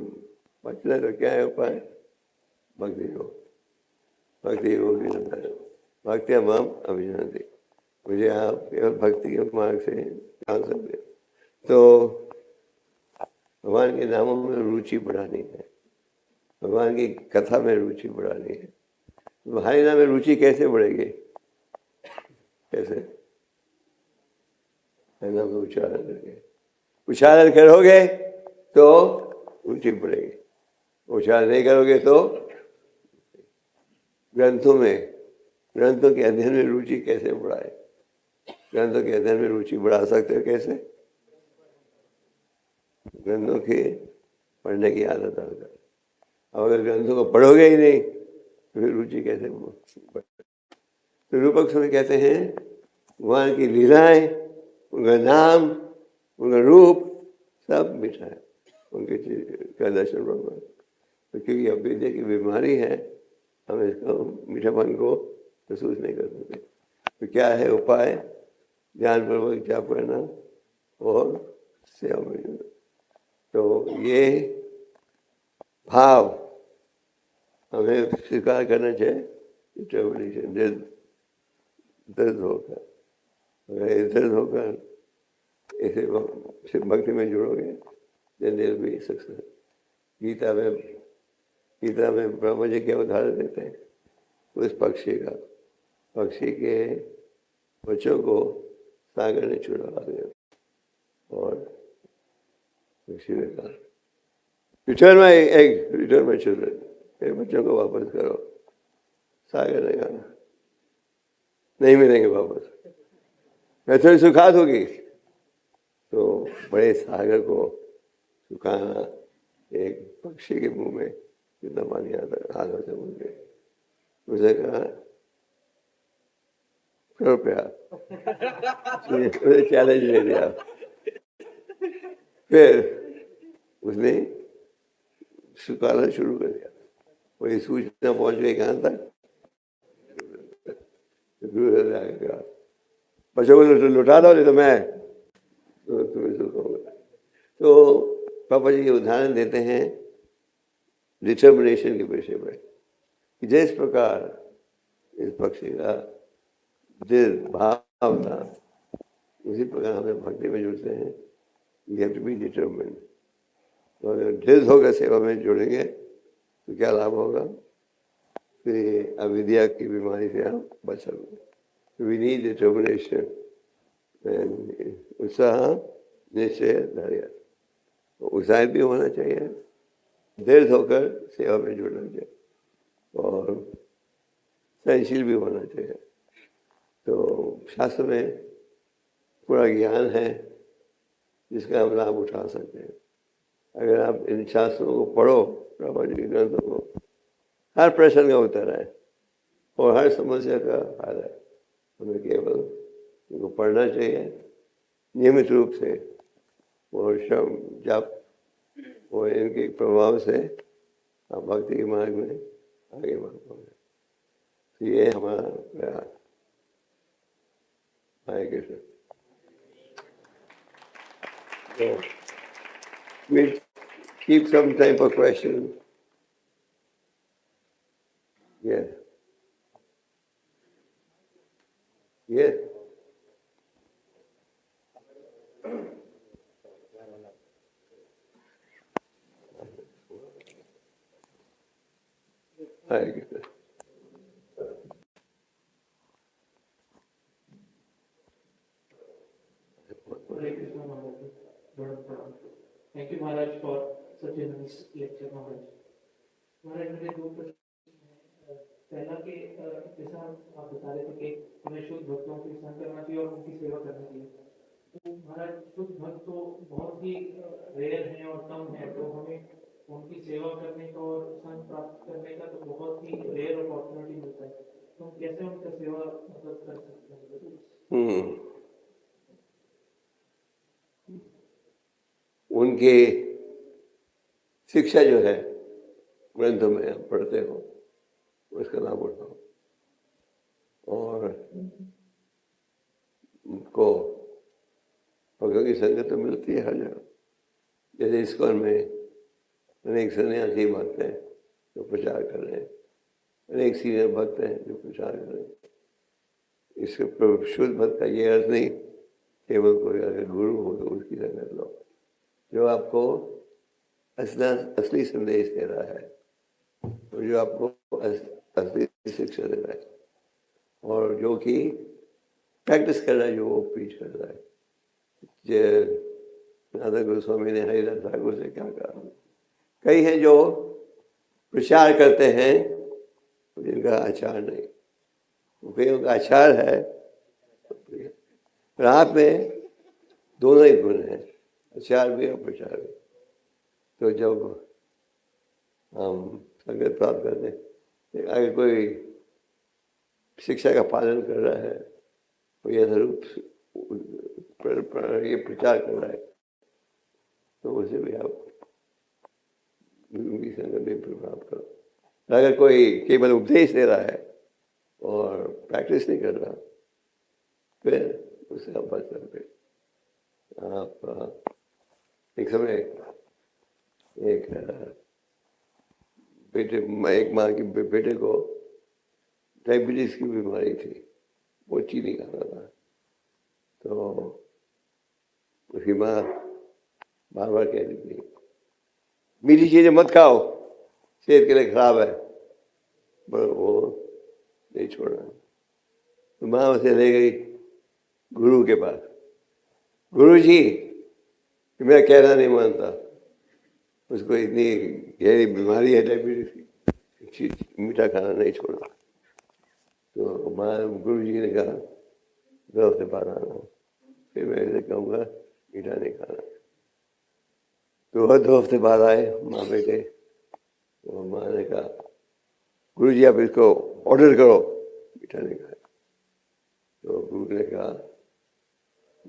बचना तो क्या है उपाय? भक्ति योग। भक्ति योग भक्ति हम अभिजानते, मुझे आप केवल भक्ति के मार्ग से जान सकते। तो भगवान के नामों में रुचि बढ़ानी है, भगवान की कथा में रुचि बढ़ानी है। हरि नाम में रुचि कैसे बढ़ेगी? कैसे? हरि नाम का उच्चारण करके, उच्चारण करोगे तो रुचि बढ़ेगी, उच्चारण नहीं करोगे तो ग्रंथों के अध्ययन में रुचि कैसे बढ़ाए? ग्रंथों के अध्ययन में रुचि बढ़ा सकते हो कैसे? ग्रंथों के पढ़ने की आदत डालकर। अब अगर ग्रंथों को पढ़ोगे ही नहीं तो फिर रुचि कैसे बढ़े? तो रूपक स्वामी कहते हैं भगवान की लीलाएं, उनका नाम, उनका रूप सब मीठा है, उनके का दर्शन भगवान। तो क्योंकि अविद्या की बीमारी है, हम इसको मीठापन को महसूस नहीं कर सकते। तो क्या है उपाय? ध्यानपूर्वक जाप करना और सेवा में जुड़ना। तो ये भाव हमें स्वीकार करना चाहिए। दर्द होकर, अगर दर्द होकर ऐसे भक्ति में जुड़ोगे then there will be success। Gita में ब्रह्मा जी क्या उदाहरण देते हैं? उस पक्षी का, पक्षी के बच्चों को सागर ने छुड़ा दिया और पक्षी ने कहा रिटर्न माय चिल्ड्रन, मेरे बच्चों को वापस करो। सागर ने कहा नहीं मिलेंगे वापस, मैं थोड़ी सुखा दूंगी। तो बड़े सागर को सुखाना एक पक्षी के मुंह में कितना पानी आता, हाथों से मुंह में। उसे कहा करो प्यार, उसे चैलेंज ले दिया। फिर उसने सुखाना शुरू कर दिया। वही सूचना पहुंच गई कहाँ तक? बच्चों को लुटा दो नहीं तो मैं तुम्हें सुखाऊंगा। तो पापा जी ये उदाहरण देते हैं डिटर्मिनेशन के विषय में कि जिस प्रकार इस पक्षी का दिल भाव था, उसी प्रकार हमें भक्ति में जुड़ते हैं। We have to be determined. तो अगर दिल होकर सेवा में जुड़ेंगे तो क्या लाभ होगा? फिर अविद्या की बीमारी से हम बच सकते। वी नीड डिटर्मिनेशन, उत्साह, निश्चय, धैर्य। उत्साहित भी होना चाहिए, दृढ़ होकर सेवा में जुड़ना चाहिए और सहनशील भी होना चाहिए। तो शास्त्र में पूरा ज्ञान है जिसका हम लाभ उठा सकते हैं। अगर आप इन शास्त्रों को पढ़ो, प्रभा जी के ग्रंथों को, हर प्रश्न का उत्तर है और हर समस्या का हल है। हमें केवल इनको पढ़ना चाहिए नियमित रूप से और श्रम जप और इनके प्रभाव से आप भक्ति के मार्ग में आगे बढ़ पाओगे। तो ये हमारा प्रयास। हरे Krishna. We'll keep some time for questions. Yes. Yes. Hare Krishna. Hare Krishna Maharaj. Thank you Maharaj for such a nice lecture Maharaj. Maharaj मेरे दो प्रश्न हैं। पहला कि जैसा आप बता रहे थे कि हमें शुद्ध भक्तों के संग करना चाहिए और उनकी सेवा करनी चाहिए। तो महाराज शुद्ध भक्त तो बहुत ही रेयर हैं और कम है, तो हमें उनकी सेवा करने का और संग प्राप्त करने का तो बहुत ही रेयर अपॉर्चुनिटी मिलता है, तो हम कैसे उनका सेवा मतलब कर सकते हैं? उनकी शिक्षा जो है ग्रंथों में आप पढ़ते हो उसका लाभ उठाओ और उनको भगवान की संगत तो मिलती है हर जगह। जैसे इस्कॉन में अनेक सन्यासी भक्त हैं जो प्रचार कर रहे हैं, अनेक सीनियर भक्त हैं जो प्रचार कर रहे हैं। इसके शुद्ध भक्त का ये अर्थ नहीं केवल कोई अगर गुरु हो तो उसकी संगत लो जो आपको असली संदेश दे रहा है और जो आपको असली शिक्षा दे रहा है और जो कि प्रैक्टिस कर रहा है, जो वो प्रीच कर रहा है। नाथ गोस्वामी ने हरिदास ठाकुर से क्या कहा, कई हैं जो प्रचार करते हैं जिनका आचार नहीं, कईयों का आचार है पर आप में दोनों ही गुण हैं, आचार भी और प्रचार भी। तो जब हम संगत प्राप्त करते हैं, अगर कोई शिक्षा का पालन कर रहा है तो यथारूप ये प्रचार कर रहा है तो उसे भी आप उनकी संगत भी प्राप्त करो। अगर कोई केवल उपदेश दे रहा है और प्रैक्टिस नहीं कर रहा फिर उसे आप बच सकते। आप एक समय एक माँ की बेटे को डायबिटीज की बीमारी थी, वो चीनी खाता था, तो उसकी माँ बार बार कह रही थी मीठी चीजें मत खाओ, सेहत के लिए खराब है, पर वो नहीं छोड़ा। तो माँ उसे ले गई गुरु के पास। गुरु जी मेरा कहना नहीं मानता, उसको इतनी गहरी बीमारी है डायबिटीज की, मीठा खाना नहीं छोड़ा। तो माँ गुरु जी ने कहा 2 हफ्ते बाद आना, फिर मैं इसे कहूँगा मीठा नहीं खाना। तो वह 2 हफ्ते बाद आए माँ बेटे, तो माँ ने कहा गुरु जी आप इसको ऑर्डर करो मीठा नहीं खाए। तो गुरु ने कहा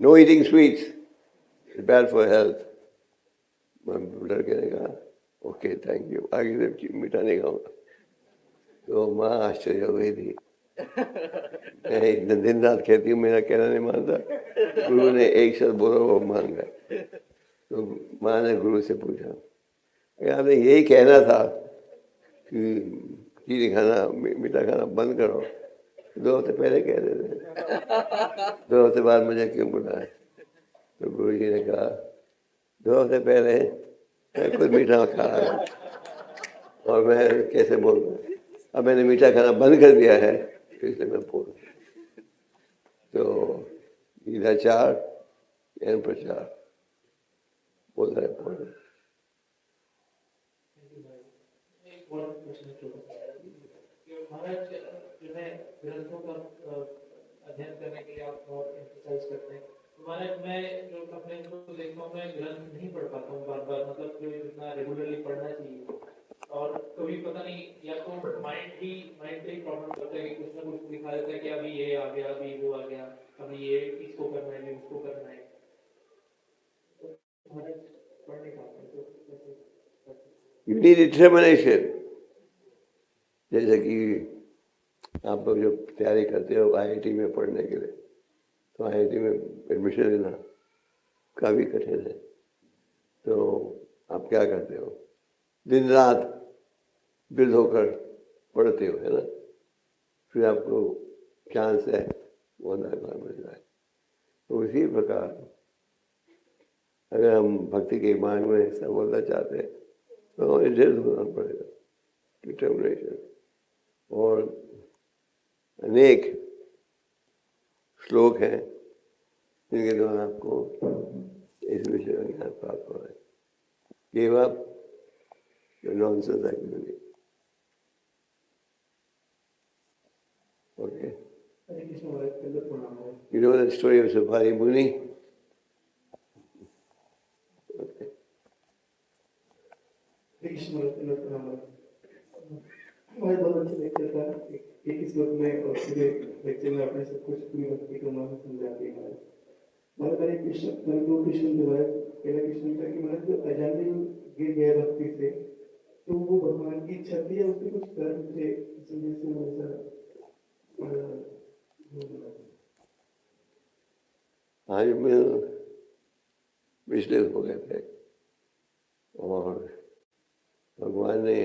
no eating sweets, it's bad for health. लड़के ने कहा ओके थैंक यू, आगे से मीठा नहीं खाऊंगा। तो माँ आश्चर्य हो गई थी, मैं दिन रात कहती हूँ मेरा कहना नहीं मानता, गुरु ने एक शब्द बोला वो मान गए। तो माँ ने गुरु से पूछा अगर आपने यही कहना था कि चीनी खाना मीठा खाना बंद करो, 2 हफ्ते पहले कह रहे थे, 2 हफ्ते बाद मुझे क्यों बुलाया? तो गुरु जी ने कहा 2 हफ्ते पहले मैं खुद मीठा खा रहा था और मैं कैसे बोल रहा हूँ, अब मैंने मीठा खाना बंद कर दिया है इसलिए मैं बोल रहा हूँ। तो ईदाचार एवं प्रचार बोल रहे महाराज जो है ग्रंथों का अध्ययन करने के लिए आप बहुत एम्फसाइज करते हैं, तो हमारे मैं जो अपने को देखता हूँ, मैं ग्रंथ नहीं पढ़ पाता हूँ बार बार, मतलब जो इतना रेगुलरली पढ़ना चाहिए। और कभी पता नहीं, या तो माइंड पे ही प्रॉब्लम करता है कि कुछ ना कुछ दिखा देता है कि अभी ये आ गया, अभी वो आ गया, अभी ये इसको करना है, अभी उसको करना है, तो हमारे पढ़ नहीं पाते हैं, तो कैसे? You need determination. जैसे कि आप लोग जो तैयारी करते हो आईआईटी में पढ़ने के लिए, तो आईआईटी में एडमिशन लेना काफ़ी कठिन है। तो आप क्या करते हो? दिन रात बिल होकर पढ़ते हो, है ना? फिर आपको चांस है वो दरबार मिल जाए। तो इसी प्रकार अगर हम भक्ति के मार्ग में हिस्सा बोलना चाहते हैं तो हमें ढेर होना पड़ेगा, डिटर्मिनेशन। और अनेक श्लोक हैं जिनके द्वारा आपको इस विषय का ज्ञान प्राप्त हो रहा है। Give up your nonsense activity. Okay. You know the story of Sapari Muni? Okay. हमारे बहुत अच्छे लेक्चर था। एक ही श्लोक में और पूरे लेक्चर में आपने सब कुछ पूरी भक्ति को महत्व समझा दिया है। हमारे कृष्ण मैंने दो क्वेश्चन के बाद पहला क्वेश्चन था कि मतलब जो अजान में गिर गया भक्ति से, तो वो भगवान की इच्छा थी या उसके कुछ कर्म थे, इस वजह से वो ऐसा आज में विचलित हो गए थे और भगवान ने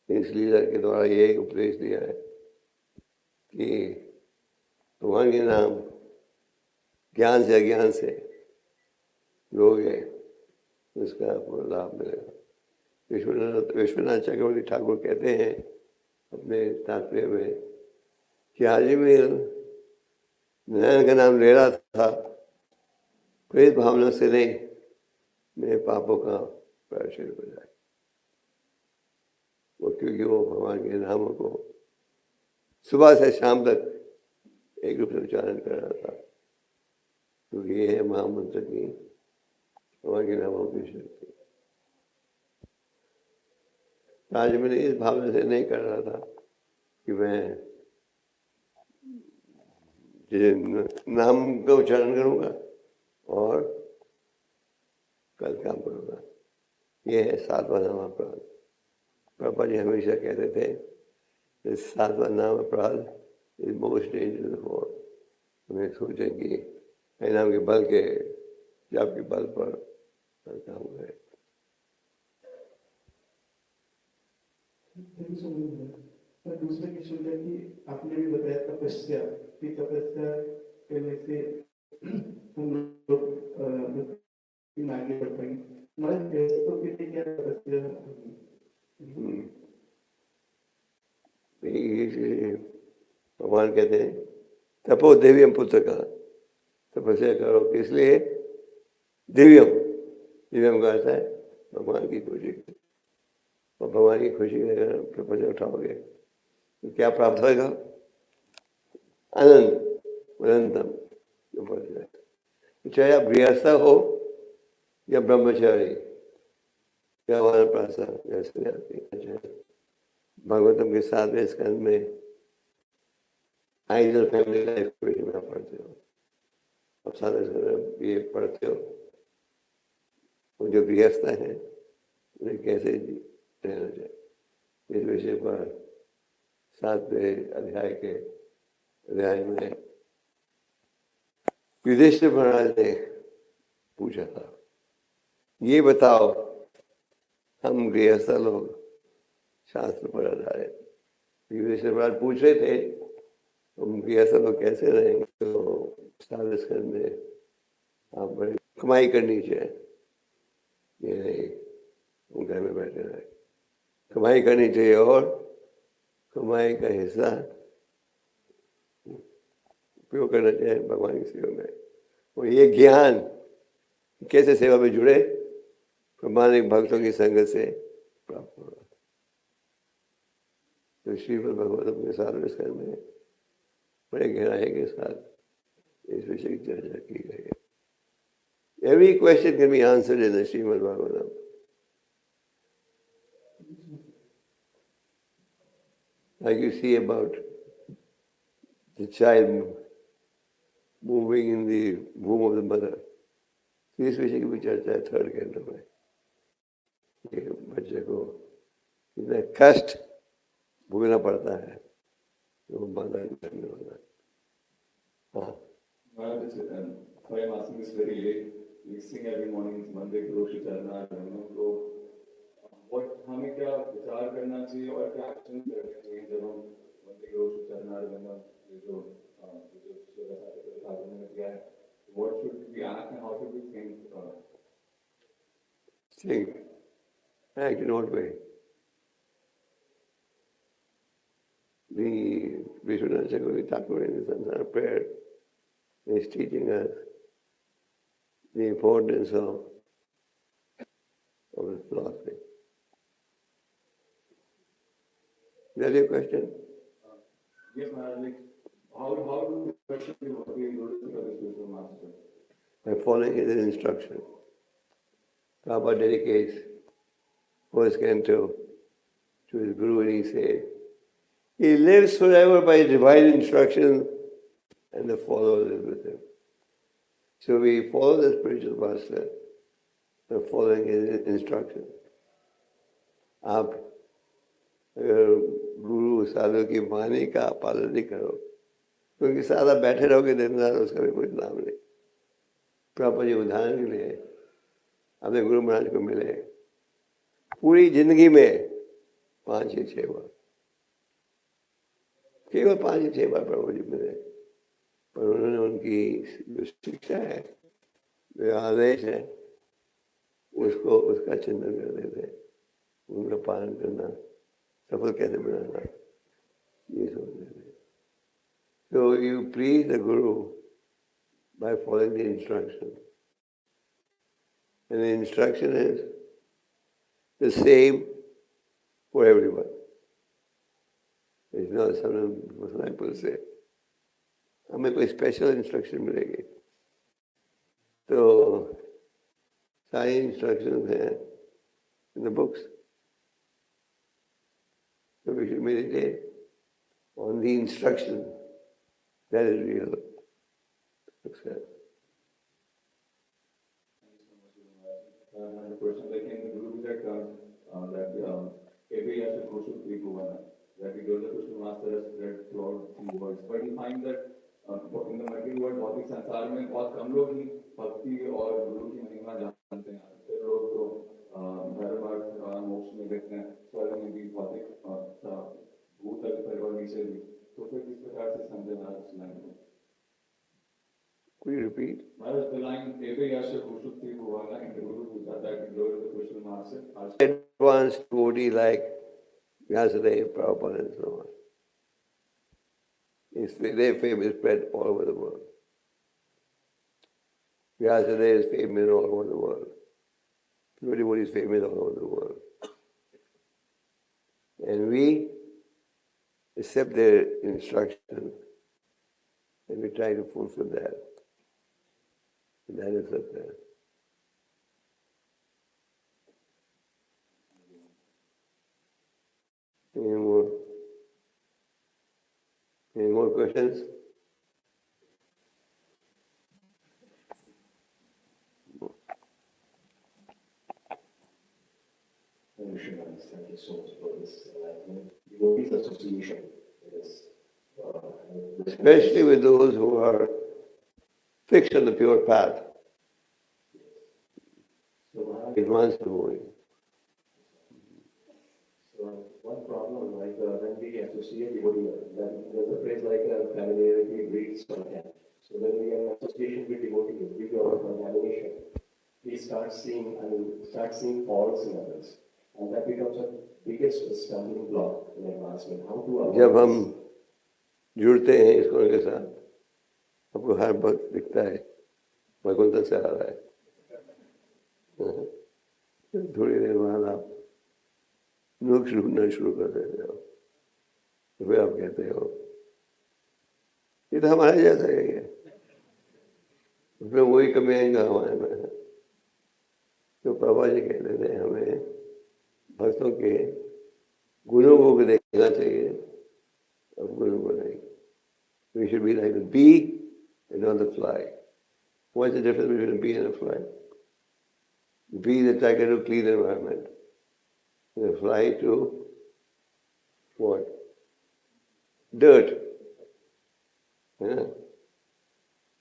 इस लीला के द्वारा ये उपदेश दिया है कि भगवान के नाम ज्ञान से अज्ञान से लोगे उसका आपको लाभ मिलेगा। विश्वनाथ चक्रवर्ती ठाकुर कहते हैं अपने तात्पर्य में कि हाजिमेल नारायण का नाम ले रहा था, प्रेत भावना से नहीं, मेरे पापों का प्रायश्चित हो जाए। वो क्योंकि वो भगवान के नामों को सुबह से शाम तक एक रूप से उच्चारण कर रहा था, क्योंकि ये है महामंत्र की भगवान के नामों की शक्ति। आज मैंने इस भावना से नहीं कर रहा था कि मैं नाम का उच्चारण करूंगा और कल काम करूंगा। ये है सातवां नाम अपराध। पापा जी हमेशा कहते थे सातवां नाम अपराध इज मोस्ट डेंजरस फॉर। हमें सोचें कि नाम के बल के जाप के बल पर काम करें। दूसरा क्वेश्चन था कि आपने भी बताया तपस्या कि तपस्या करने से हम लोग आगे बढ़ पाएंगे। हमारे गृहस्थों के लिए क्या तपस्या? भगवान कहते हैं तपो देव्यम पुत्र का, तपस्या करो। किस लिए? दिव्यम। दिव्यम का अर्थ है भगवान की खुशी। और भगवान की खुशी में अगर तपस्या उठाओगे तो क्या प्राप्त होगा? आनंद, अनंतम। चाहे आप गृहस्थ हो या ब्रह्मचारी या वानप्रस्थ या सन्यासी। भागवतम के 7वें स्कंद में आइडियल फैमिली लाइफ को में पढ़ते हो। अब 7वें स्कंद ये पढ़ते हो वो जो गृहस्थ हैं उन्हें कैसे रहना चाहिए, इस विषय पर 7वें अध्याय में युधिष्ठिर महाराज ने पूछा था, ये बताओ हम गृहस्थ लोग शास्त्र पर आधारित। युधिष्ठिर महाराज पूछ रहे थे हम गृहस्थ लोग कैसे रहेंगे। तो 7वें स्कंद में आप बड़ी कमाई करनी चाहिए, ये नहीं घर में बैठे रहे। कमाई करनी चाहिए और कमाई का हिस्सा उपयोग करना चाहिए भगवान की सेवा में। और ये ज्ञान कैसे सेवा में जुड़े, प्रमाणिक भक्तों की संगत से प्राप्त होगा। तो श्रीमद् भागवतम के 7वें स्कंद में बड़े गहराई के साथ इस विषय की चर्चा की गई है. Every question can be answered in the Srimad Bhagavatam. Like you see about the child moving in the womb of the mother. इस विषय की भी चर्चा है थर्ड कैंटो में. ये बच्चे को इतना कष्ट भोगना पड़ता है वो माता करने वाला. हाँ. Sorry, I'm asking this very late. We sing every morning, Monday Guru Shri Charana. तो what हमें क्या विचार करना चाहिए और क्या एक्शन करना चाहिए जब हम Monday Guru Shri Charana ये जो ने किया है. What should we act and how should we think? Think. Act in what way? The Vishwanath Chakravarti Thakur in the Samsara prayer is teaching us the importance of this philosophy. Is that your question? Yes, Maharaj. Like, how do we actually work in order to get spiritual master? By following his instruction. Prabhupada dedicates first canto to his Guru and he says, he lives forever by divine instruction and the followers is with him. So we follow the spiritual master by following his instruction. आप अगर गुरु साधु की वाणी का पालन नहीं करो क्योंकि सादा बैठे रहोगे दिन रात उसका भी कोई नाम नहीं. प्रॉपर जी उदाहरण के लिए अपने गुरु महाराज को मिले पूरी जिंदगी में 5 या 6 बार केवल 5 या 6 बार प्रभु जी मिले पर उन्होंने उनकी जो शिक्षा है जो आदेश है उसको उसका चिंतन करते थे. उनका पालन करना सफल कैसे बनाना ये सोचते थे. So you please the Guru by following the instruction. And the instruction is the same for everyone. It's not some people say, हमें कोई स्पेशल इंस्ट्रक्शन मिलेगी. तो सारी इंस्ट्रक्शंस हैं in the books. So we should meditate on the instruction. That is real success. And the person like in the Guru that every year should Krishna be Bhuvana. That we go to Krishna Master has spread throughout the world. But we find that in the material world, भौतिक संसार में बहुत कम लोग ही भक्ति और गुरु की महिमा जानते हैं. फिर लोग तो हर बार मोक्ष में देखते हैं स्वर्ग में भी भौतिक भूतल परिवार नीचे भी. तो फिर किस प्रकार से समझे महाराज लाइन को? Could you repeat? Maharaj, the line every year should Krishna Bhuvana in the Guru Puja that we go to the Krishna Master. Advanced devotee like Vyasadeva, Prabhupada and so on. Their fame is spread all over the world. Vyasadeva's fame is all over the world. Everybody's fame is all over the world. And we accept their instruction and we try to fulfill that. And that is success. Any more questions? Thank you so much for this enlightenment. Devotees Association is Especially with those who are fixed on the pure path. so Advanced devotee. one problem, like when we associate devotee, then there's a phrase like familiarity breeds contempt. So when we are in association with devotees, due to our contamination, we start seeing faults in others, and that becomes a biggest stumbling block in advancement. How to avoid जब हम this? जुड़ते हैं इसको के साथ आपको हर वक्त दिखता है वैकुंठ से आ रहा है. थोड़ी देर बाद आप नुक्स ढूंढना शुरू कर देते हो तो फिर आप कहते हो ये तो हमारे जैसा ही है. उसमें वही कमी आएंगे हमारे में। तो प्रभा जी कहते थे हमें भक्तों के गुणों को भी देखना चाहिए और गुणों को नहीं। We should be like the bee and not the fly. What's the difference between a bee and a fly? The bee is attracted to clean environment. The fly to what? Dirt. है ना?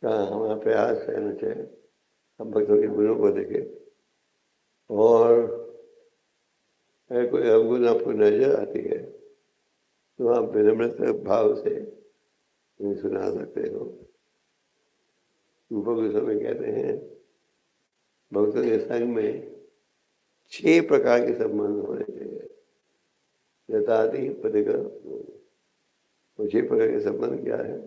कहाँ हमारा प्रयास रहना चाहिए हम भक्तों के गुणों को देखें, और अगर कोई अवगुण आपको नजर आती है तो आप विनम्रता भाव से उन्हें सुना सकते हो। ऊपर गोस्वामी कहते हैं भक्तों के संग में 6 प्रकार के संबंध होने चाहिए। यथाति प्रतिकर, वो 6 प्रकार के संबंध क्या है?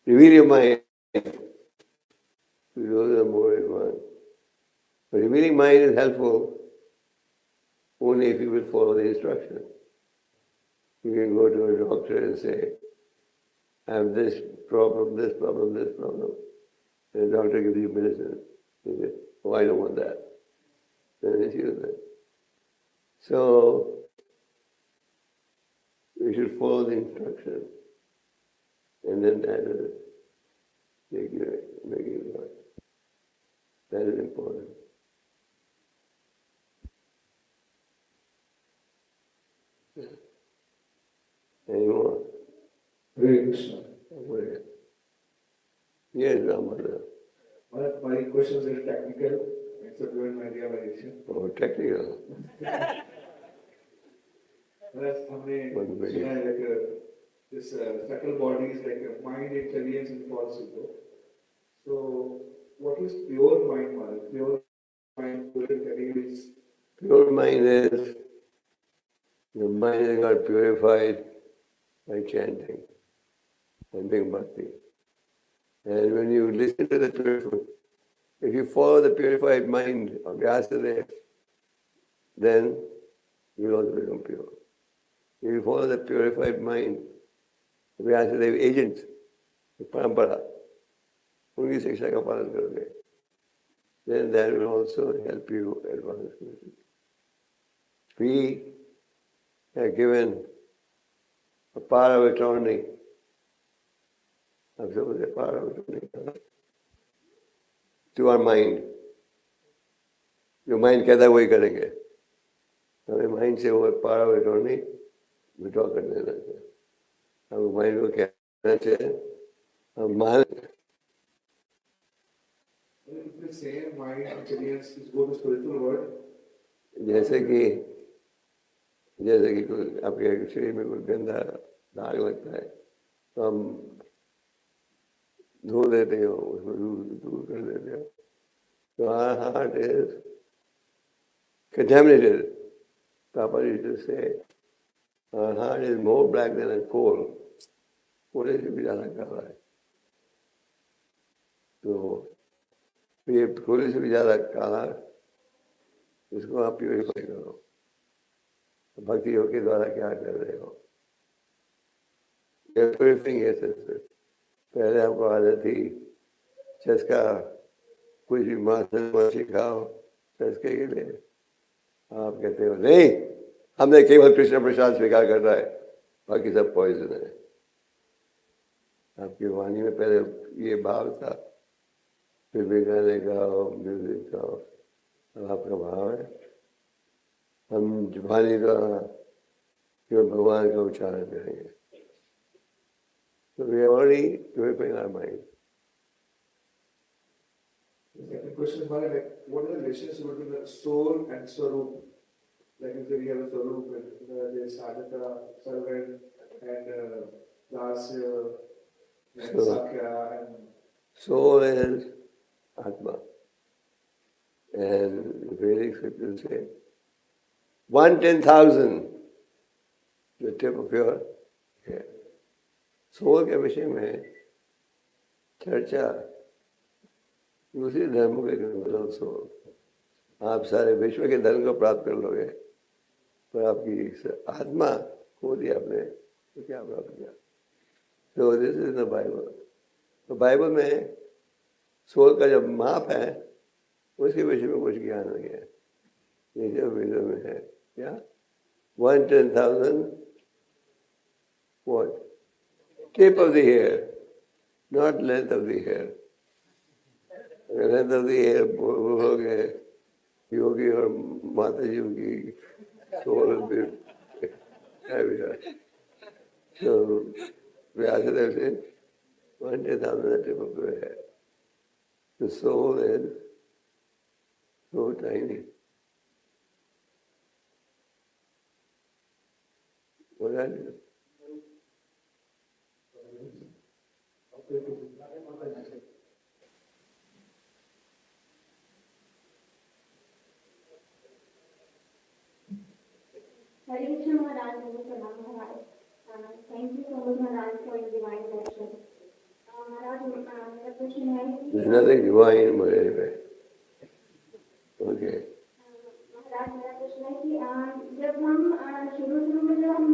Reveal your mind to those who are more advanced. But revealing mind is helpful only if you will follow the instruction. You can go to a doctor and say, I have this problem, this problem, this problem. And the doctor gives you medicine. You say, oh, I don't want that. Then it's useless. So, we should follow the instruction. And then that will make you right. That is important. Any more? Hare Krishna. Yes, Ramada. My question is very technical, except you my realization. Oh, technical. Whereas हमने सुना है like this subtle body is like a mind intelligence and false ego. So what is pure mind, Maharaj? Pure mind, pure intelligence. Pure mind is, your mind has got purified by chanting and being bhakti. And when you listen to the purified, if you follow the purified mind of Vyasadeva, then you will also become pure. If you follow the purified mind of Vyasadeva agents, the parampara, उनकी शिक्षा का पालन करोगे, then that will also help you advance. We are given a power of attorney. अब समझे power of attorney to our mind. जो mind कहता है वही करेंगे। हमें माइंड से वो पावर ऑफ अटॉर्नी विड्रॉ कर देना चाहिए। हम माइंड को कहना चाहिए हम मान If the same mind intelligence is go to spiritual world. जैसे कि कोई आपके शरीर में कोई गंदा दाग लगता है तो हम धो देते हो, उसको दूर कर देते हो। So our heart is contaminated. Papa used to say, our heart is more black than a coal. कोले से भी ज़्यादा काला है। तो ये कोले से भी ज़्यादा काला, इसको आप प्यूरिफाई करो। भक्ति योग के द्वारा क्या कर रहे हो? Purifying essence. पहले आपको आदत थी चस्का, कुछ भी मांस खाओ चस्के के लिए, आप कहते हो नहीं, हमने केवल कृष्ण प्रसाद स्वीकार कर रहा है, बाकी सब पॉइजन है। आपकी वाणी में पहले ये भाव था, फिर भी गाने गाओ, म्यूजिक गाओ, अब आपका भाव है हम वाणी द्वारा केवल भगवान का उच्चारण करेंगे। So we are already purifying our mind. The second question is, like, what is the relationship between the soul and Swarup? Like, if we have a Swarup, and there is Sadhaka, servant, and Dasya, and Sakya, and soul is Atma. And the Vedic scriptures say, 1/10,000, the tip of your hair. Soul के विषय में चर्चा दूसरी धर्मों के मतलब soul. आप सारे विश्व के धर्म को प्राप्त कर लोगे, पर आपकी आत्मा खो दी आपने तो क्या प्राप्त किया? So this is the Bible. तो बाइबल में सोल का जब माप है उसके विषय में कुछ ज्ञान नहीं है, ये जो वेदों में है क्या 1/10,000 what tip of the hair, not length of the hair. Length of the hair हो गए योगी और माता जी की सोल तो व्यासदेव से 1/10,000 tip of the hair. The soul is so tiny. What that is? Hare Krishna Maharaj, Pranam Maharaj. Thank you so much Maharaj for your divine lecture. Maharaj, मेरा प्रश्न है कि There's nothing divine but anyway. Okay. महाराज मेरा प्रश्न है कि जब हम शुरू में जब हम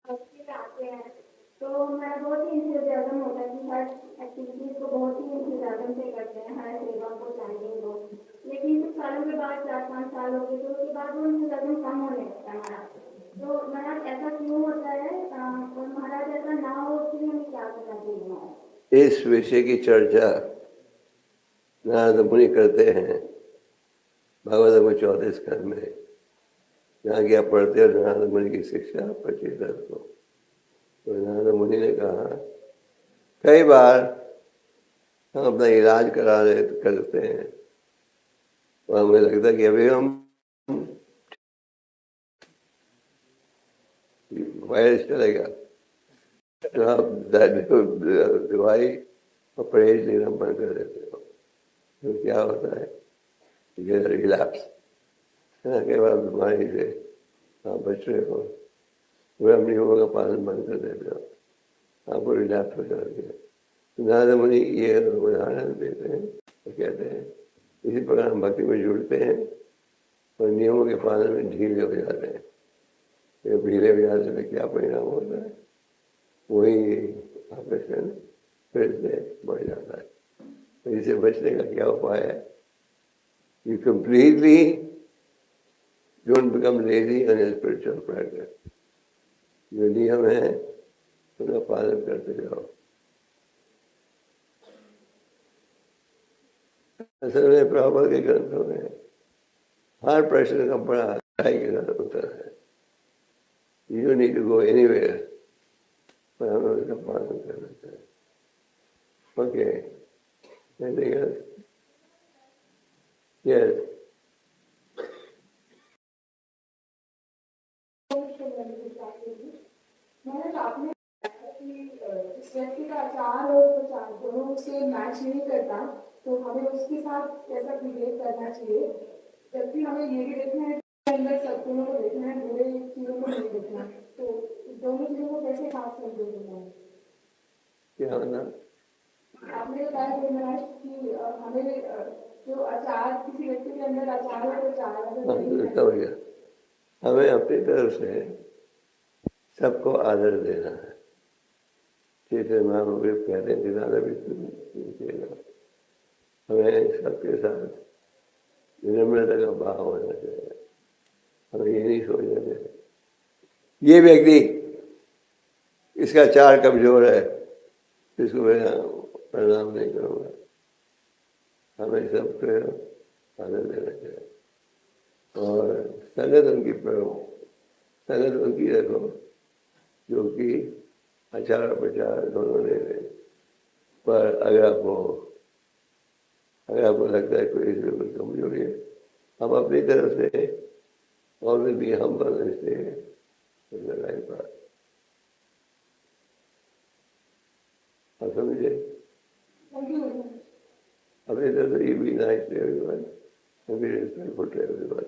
भक्ति में आते हैं तो हमारा बहुत ही इंतजाम होता है कि हर एक्टिविटीज को बहुत ही इंतजाम से करते हैं, हर सेवा को चैंटिंग को, लेकिन कुछ सालों के बाद 4-5 साल हो गए तो उसके बाद वो इंतजाम कम होने लगता है महाराज। तो महाराज ऐसा क्यों होता है और महाराज ऐसा ना हो उसके लिए हमें क्या करना चाहिए? इस विषय की चर्चा नारद मुनि करते हैं भागवत में 34 स्कंद में, जहाँ की आप पढ़ते हो नारद मुनि की शिक्षा 25 को। तो नारद मुनि ने कहा कई बार हम अपना इलाज करा रहे करते हैं और हमें लगता है कि अभी हम वायरस चलेगा तो आप दवाई और परहेज लेना बंद कर देते हो। तो क्या होता है रिलैप्स है ना, कई बार बीमारी से आप बच रहे हो वह नियमों का पालन बंद कर देते हो, आपको रिलैप्स हो जाती है। तो नारद मुनि ये उदाहरण देते हैं तो कहते हैं इसी प्रकार हम भक्ति में जुड़ते हैं और नियमों के पालन में ढीले हो जाते हैं। तो ढीले हो जाने में क्या परिणाम होता है, वही आकर्षण फिर से बढ़ जाता है। तो इसे बचने का क्या उपाय है? You completely don't become lazy on your spiritual practice. जो नियम है उनका पालन करते जाओ। असल में प्रभुपाद के ग्रंथों में हर प्रश्न का बड़ा गहराई के साथ उत्तर है। You don't need to go anywhere, पर हमें उसका पालन करना चाहिए। Okay, anything else? Yes. मैंने आपने जिस व्यक्ति का आचार और प्रचार दोनों से मैच नहीं करता तो हमें उसके साथ कैसा बिहेव करना चाहिए, जबकि हमें ये भी देखना है कि अंदर सद्गुणों को देखना है, बुरे चीजों को नहीं देखना। तो दोनों चीजों को कैसे खास कर देना है? क्या होना? आपने बताया कि महाराज कि हमें जो आचार किसी व्यक्ति के अंदर आचार और प्रचार हमें अपनी तरफ से सबको आदर देना है। चेतन महाप्रभु कहते हैं दिलाना भी देना, हमें सबके साथ विनम्रता का भाव होना चाहिए। हमें ये नहीं सोचना चाहिए ये व्यक्ति इसका आचार कमजोर है इसको मैं प्रणाम नहीं करूँगा। हमें सबको आदर देना चाहिए और संगत उनकी रखो जो कि आचार और प्रचार दोनों ले रहे। पर अगर आपको लगता है कोई इसमें कोई कमजोरी है, हम अपनी तरफ से और भी हम बनते लगाए बात आप समझे। अपनी तरफ से भी nice to everyone and be respectful to everyone.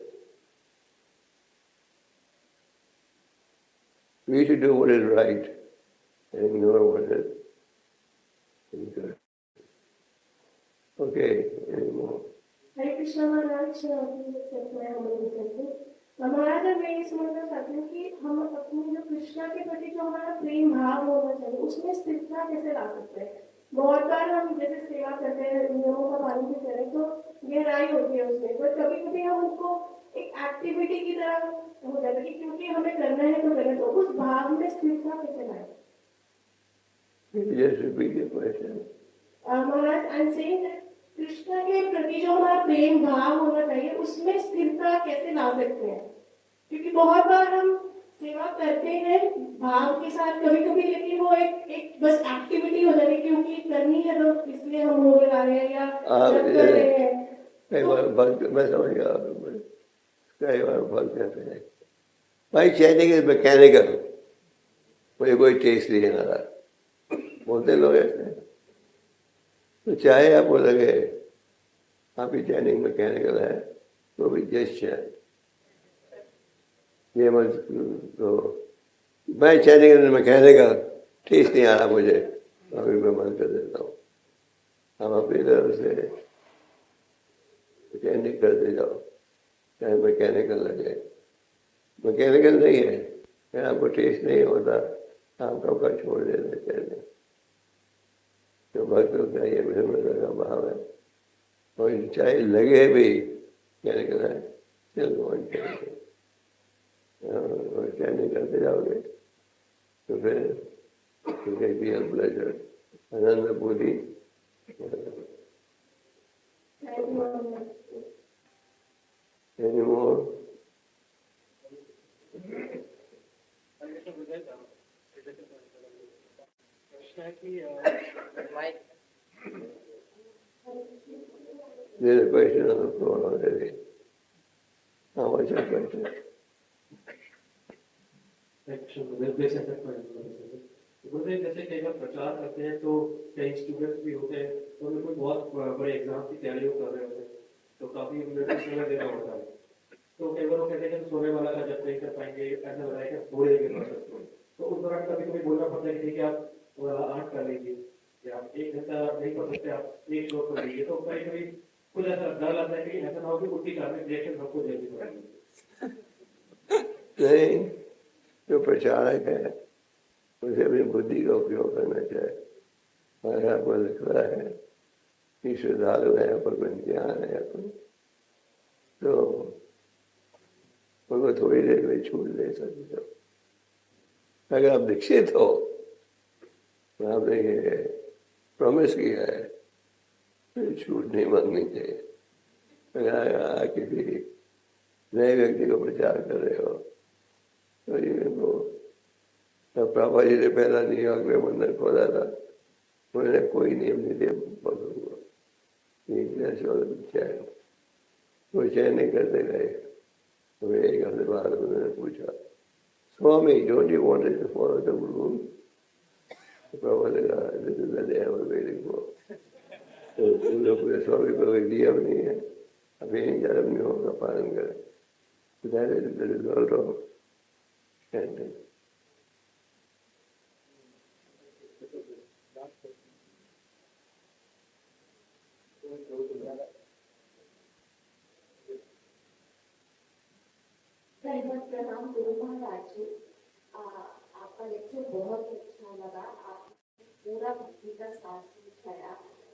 We should do what is right and ignore what is incorrect. Okay, any more? हरे कृष्ण महाराज हमारा जब मैं ये समझना चाहती हूँ कि हम अपनी जो कृष्णा के प्रति जो हमारा प्रेम भाव होना चाहिए उसमें स्थिरता कैसे ला सकते हैं। बहुत बार हम जैसे सेवा करते हैं, नियमों का पालन भी करें तो गहराई होती है उसमें, पर कभी कभी हम उसको एक एक्टिविटी की तरह हो जाता है कि क्योंकि हमें करना है तो करें, तो उस भाव में स्थिरता कैसे लाए। Just repeat your question. Maharaj I am saying that Krishna के प्रति जो हमारा प्रेम भाव होना चाहिए उसमें स्थिरता कैसे ला सकते हैं, क्योंकि बहुत बार हम सेवा करते हैं भाव के साथ कभी कभी, लेकिन वो एक बस एक्टिविटी हो जाती है क्योंकि करनी है तो इसलिए हम वो लगा रहे हैं या कर रहे हैं। कई बार फर्क मैं समझ गया, कई बार फर्क कहते हैं भाई चैनिंग इज मैकेनिकल, मुझे कोई टेस्ट नहीं आ रहा, बोलते लोग ऐसे। तो चाहे आपको लगे आपकी चैनिंग मैकेनिकल है तो भी जस्ट है ये मत तो मैं चैनिंग मैकेनिकल टेस्ट नहीं आ रहा मुझे, अभी मैं बंद कर देता हूँ। हम अपनी तरफ से चैनिंग करते जाओ, चाहे मैकेनिकल लगे। मैकेनिकल नहीं है, अगर आपको टेस्ट नहीं होता आप कब का छोड़ देना चाहिए। तो भक्त का ये विषमता का भाव है, और चाहे लगे भी मैकेनिकल है चल और चैनिंग करते जाओगे तो फिर भी प्लेजर आनंद पूरी। Any more? There's a question on the floor already. How much your question? बोलते हैं जैसे कई बार प्रचार करते हैं तो कई स्टूडेंट्स भी होते हैं तो उनको कोई बहुत बड़े एग्जाम की तैयारी कर रहे होते हैं तो काफी उनको समय देना होता है। तो कई बार वो कहते हैं कि सोने वाला का जब नहीं कर पाएंगे, ऐसा लग रहा है कि थोड़े देर कर सकते हो, तो उस दौरान कभी कभी बोलना पड़ता है कि ठीक है आप 8 कर लीजिए या आप 1 घंटा नहीं कर सकते, आप 1 श्लोक कर लीजिए। तो कभी कभी कुछ ऐसा डर लगता है कि ऐसा ना हो कि उल्टी कार्मिक रिएक्शन सबको जल्दी पड़ेगी। नहीं, जो प्रचारक है उसे अपनी बुद्धि का उपयोग करना चाहिए। हमारा आपको लिख रहा है कि श्रद्धालु है पर ज्ञान है अपन, तो उनको थोड़ी देर में छूट दे सकते हो। अगर आप दीक्षित हो तो आपने ये प्रॉमिस किया है तो छूट नहीं मांगनी चाहिए। अगर किसी नए व्यक्ति को प्रचार कर रहे हो तो ये वो तब प्रभा जी ने पहला न्यूयॉर्क में मंदिर खोला था, उन्होंने कोई नियम नहीं दिया पकड़ूंगा, वो चयन नहीं करते गए। तो एक हफ्ते बाद उन्होंने पूछा Swami don't you want to follow the rule? Prabha ने कहा this is the day I was waiting for. तो पूरे स्वामी को कोई नियम नहीं है, अभी इन धर्म नियमों का पालन करें। That is the result of standing. प्रणाम गुरु महाराज जी, आपका लेक्चर बहुत ही अच्छा लगा। आपने पूरा भक्ति का सार सिखाया।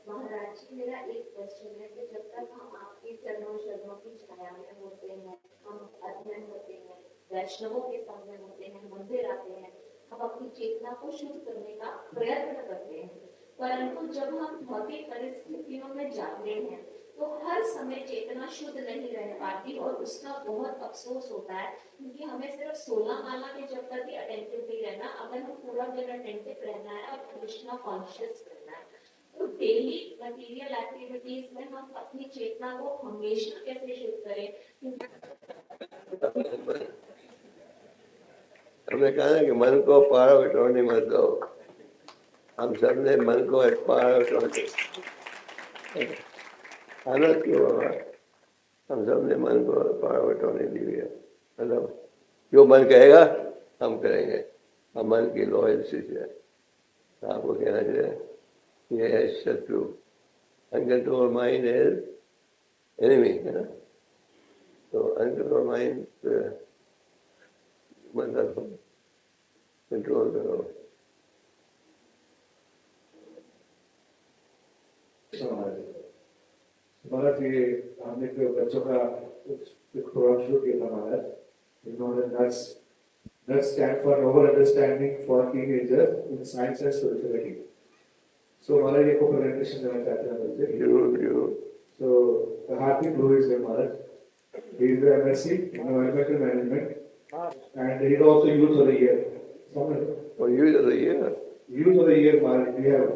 महाराज जी मेरा एक क्वेश्चन है कि जब तक हम आपके चरणों शरणों की छाया में होते हैं, हम अध्ययन होते हैं, वैष्णवों के संग में होते हैं, मंदिर आते हैं, हम अपनी चेतना को शुद्ध करने का प्रयत्न करते हैं, परंतु जब हम भौतिक परिस्थितियों में जाते हैं तो हर समय चेतना शुद्ध नहीं रह पाती और उसका बहुत अफसोस होता है, क्योंकि हमें सिर्फ 16 माला के जब तक ही अटेंटिव नहीं रहना, अगर हम पूरा दिन अटेंटिव रहना है और कृष्णा कॉन्शियस रहना है, तो डेली मटेरियल एक्टिविटीज में हम अपनी चेतना को हमेशा कैसे शुद्ध करें। हमने कहा ना कि मन को पारा बटोरने मत दो। हम सब ने मन को पारा बटोरने हालत क्यों होगा, हम सब ने मन को पारा बटोरने दी हुई है। मतलब जो मन कहेगा हम करेंगे, हम मन की लॉयल स्थिति है। तो आपको कहना चाहिए ये है शत्रु, अनकंट्रोल माइंड इज एनिमी, है ना। तो अनकंट्रोल माइंड मतलब कंट्रोल करो। महाराज ये हमने बच्चों का एक प्रोग्राम शुरू किया था महाराज, इन्होंने NUTS stand for Novel Understanding for Teenagers in Science and Spirituality. So महाराज ये को प्रेजेंटेशन देना चाहते हैं बच्चे। जरूर। So the Hardik Blue is there Maharaj, he is the MSc in Environmental Management and he is also Youth of the Year. Oh, Youth of the Year. Youth of the Year Maharaj we have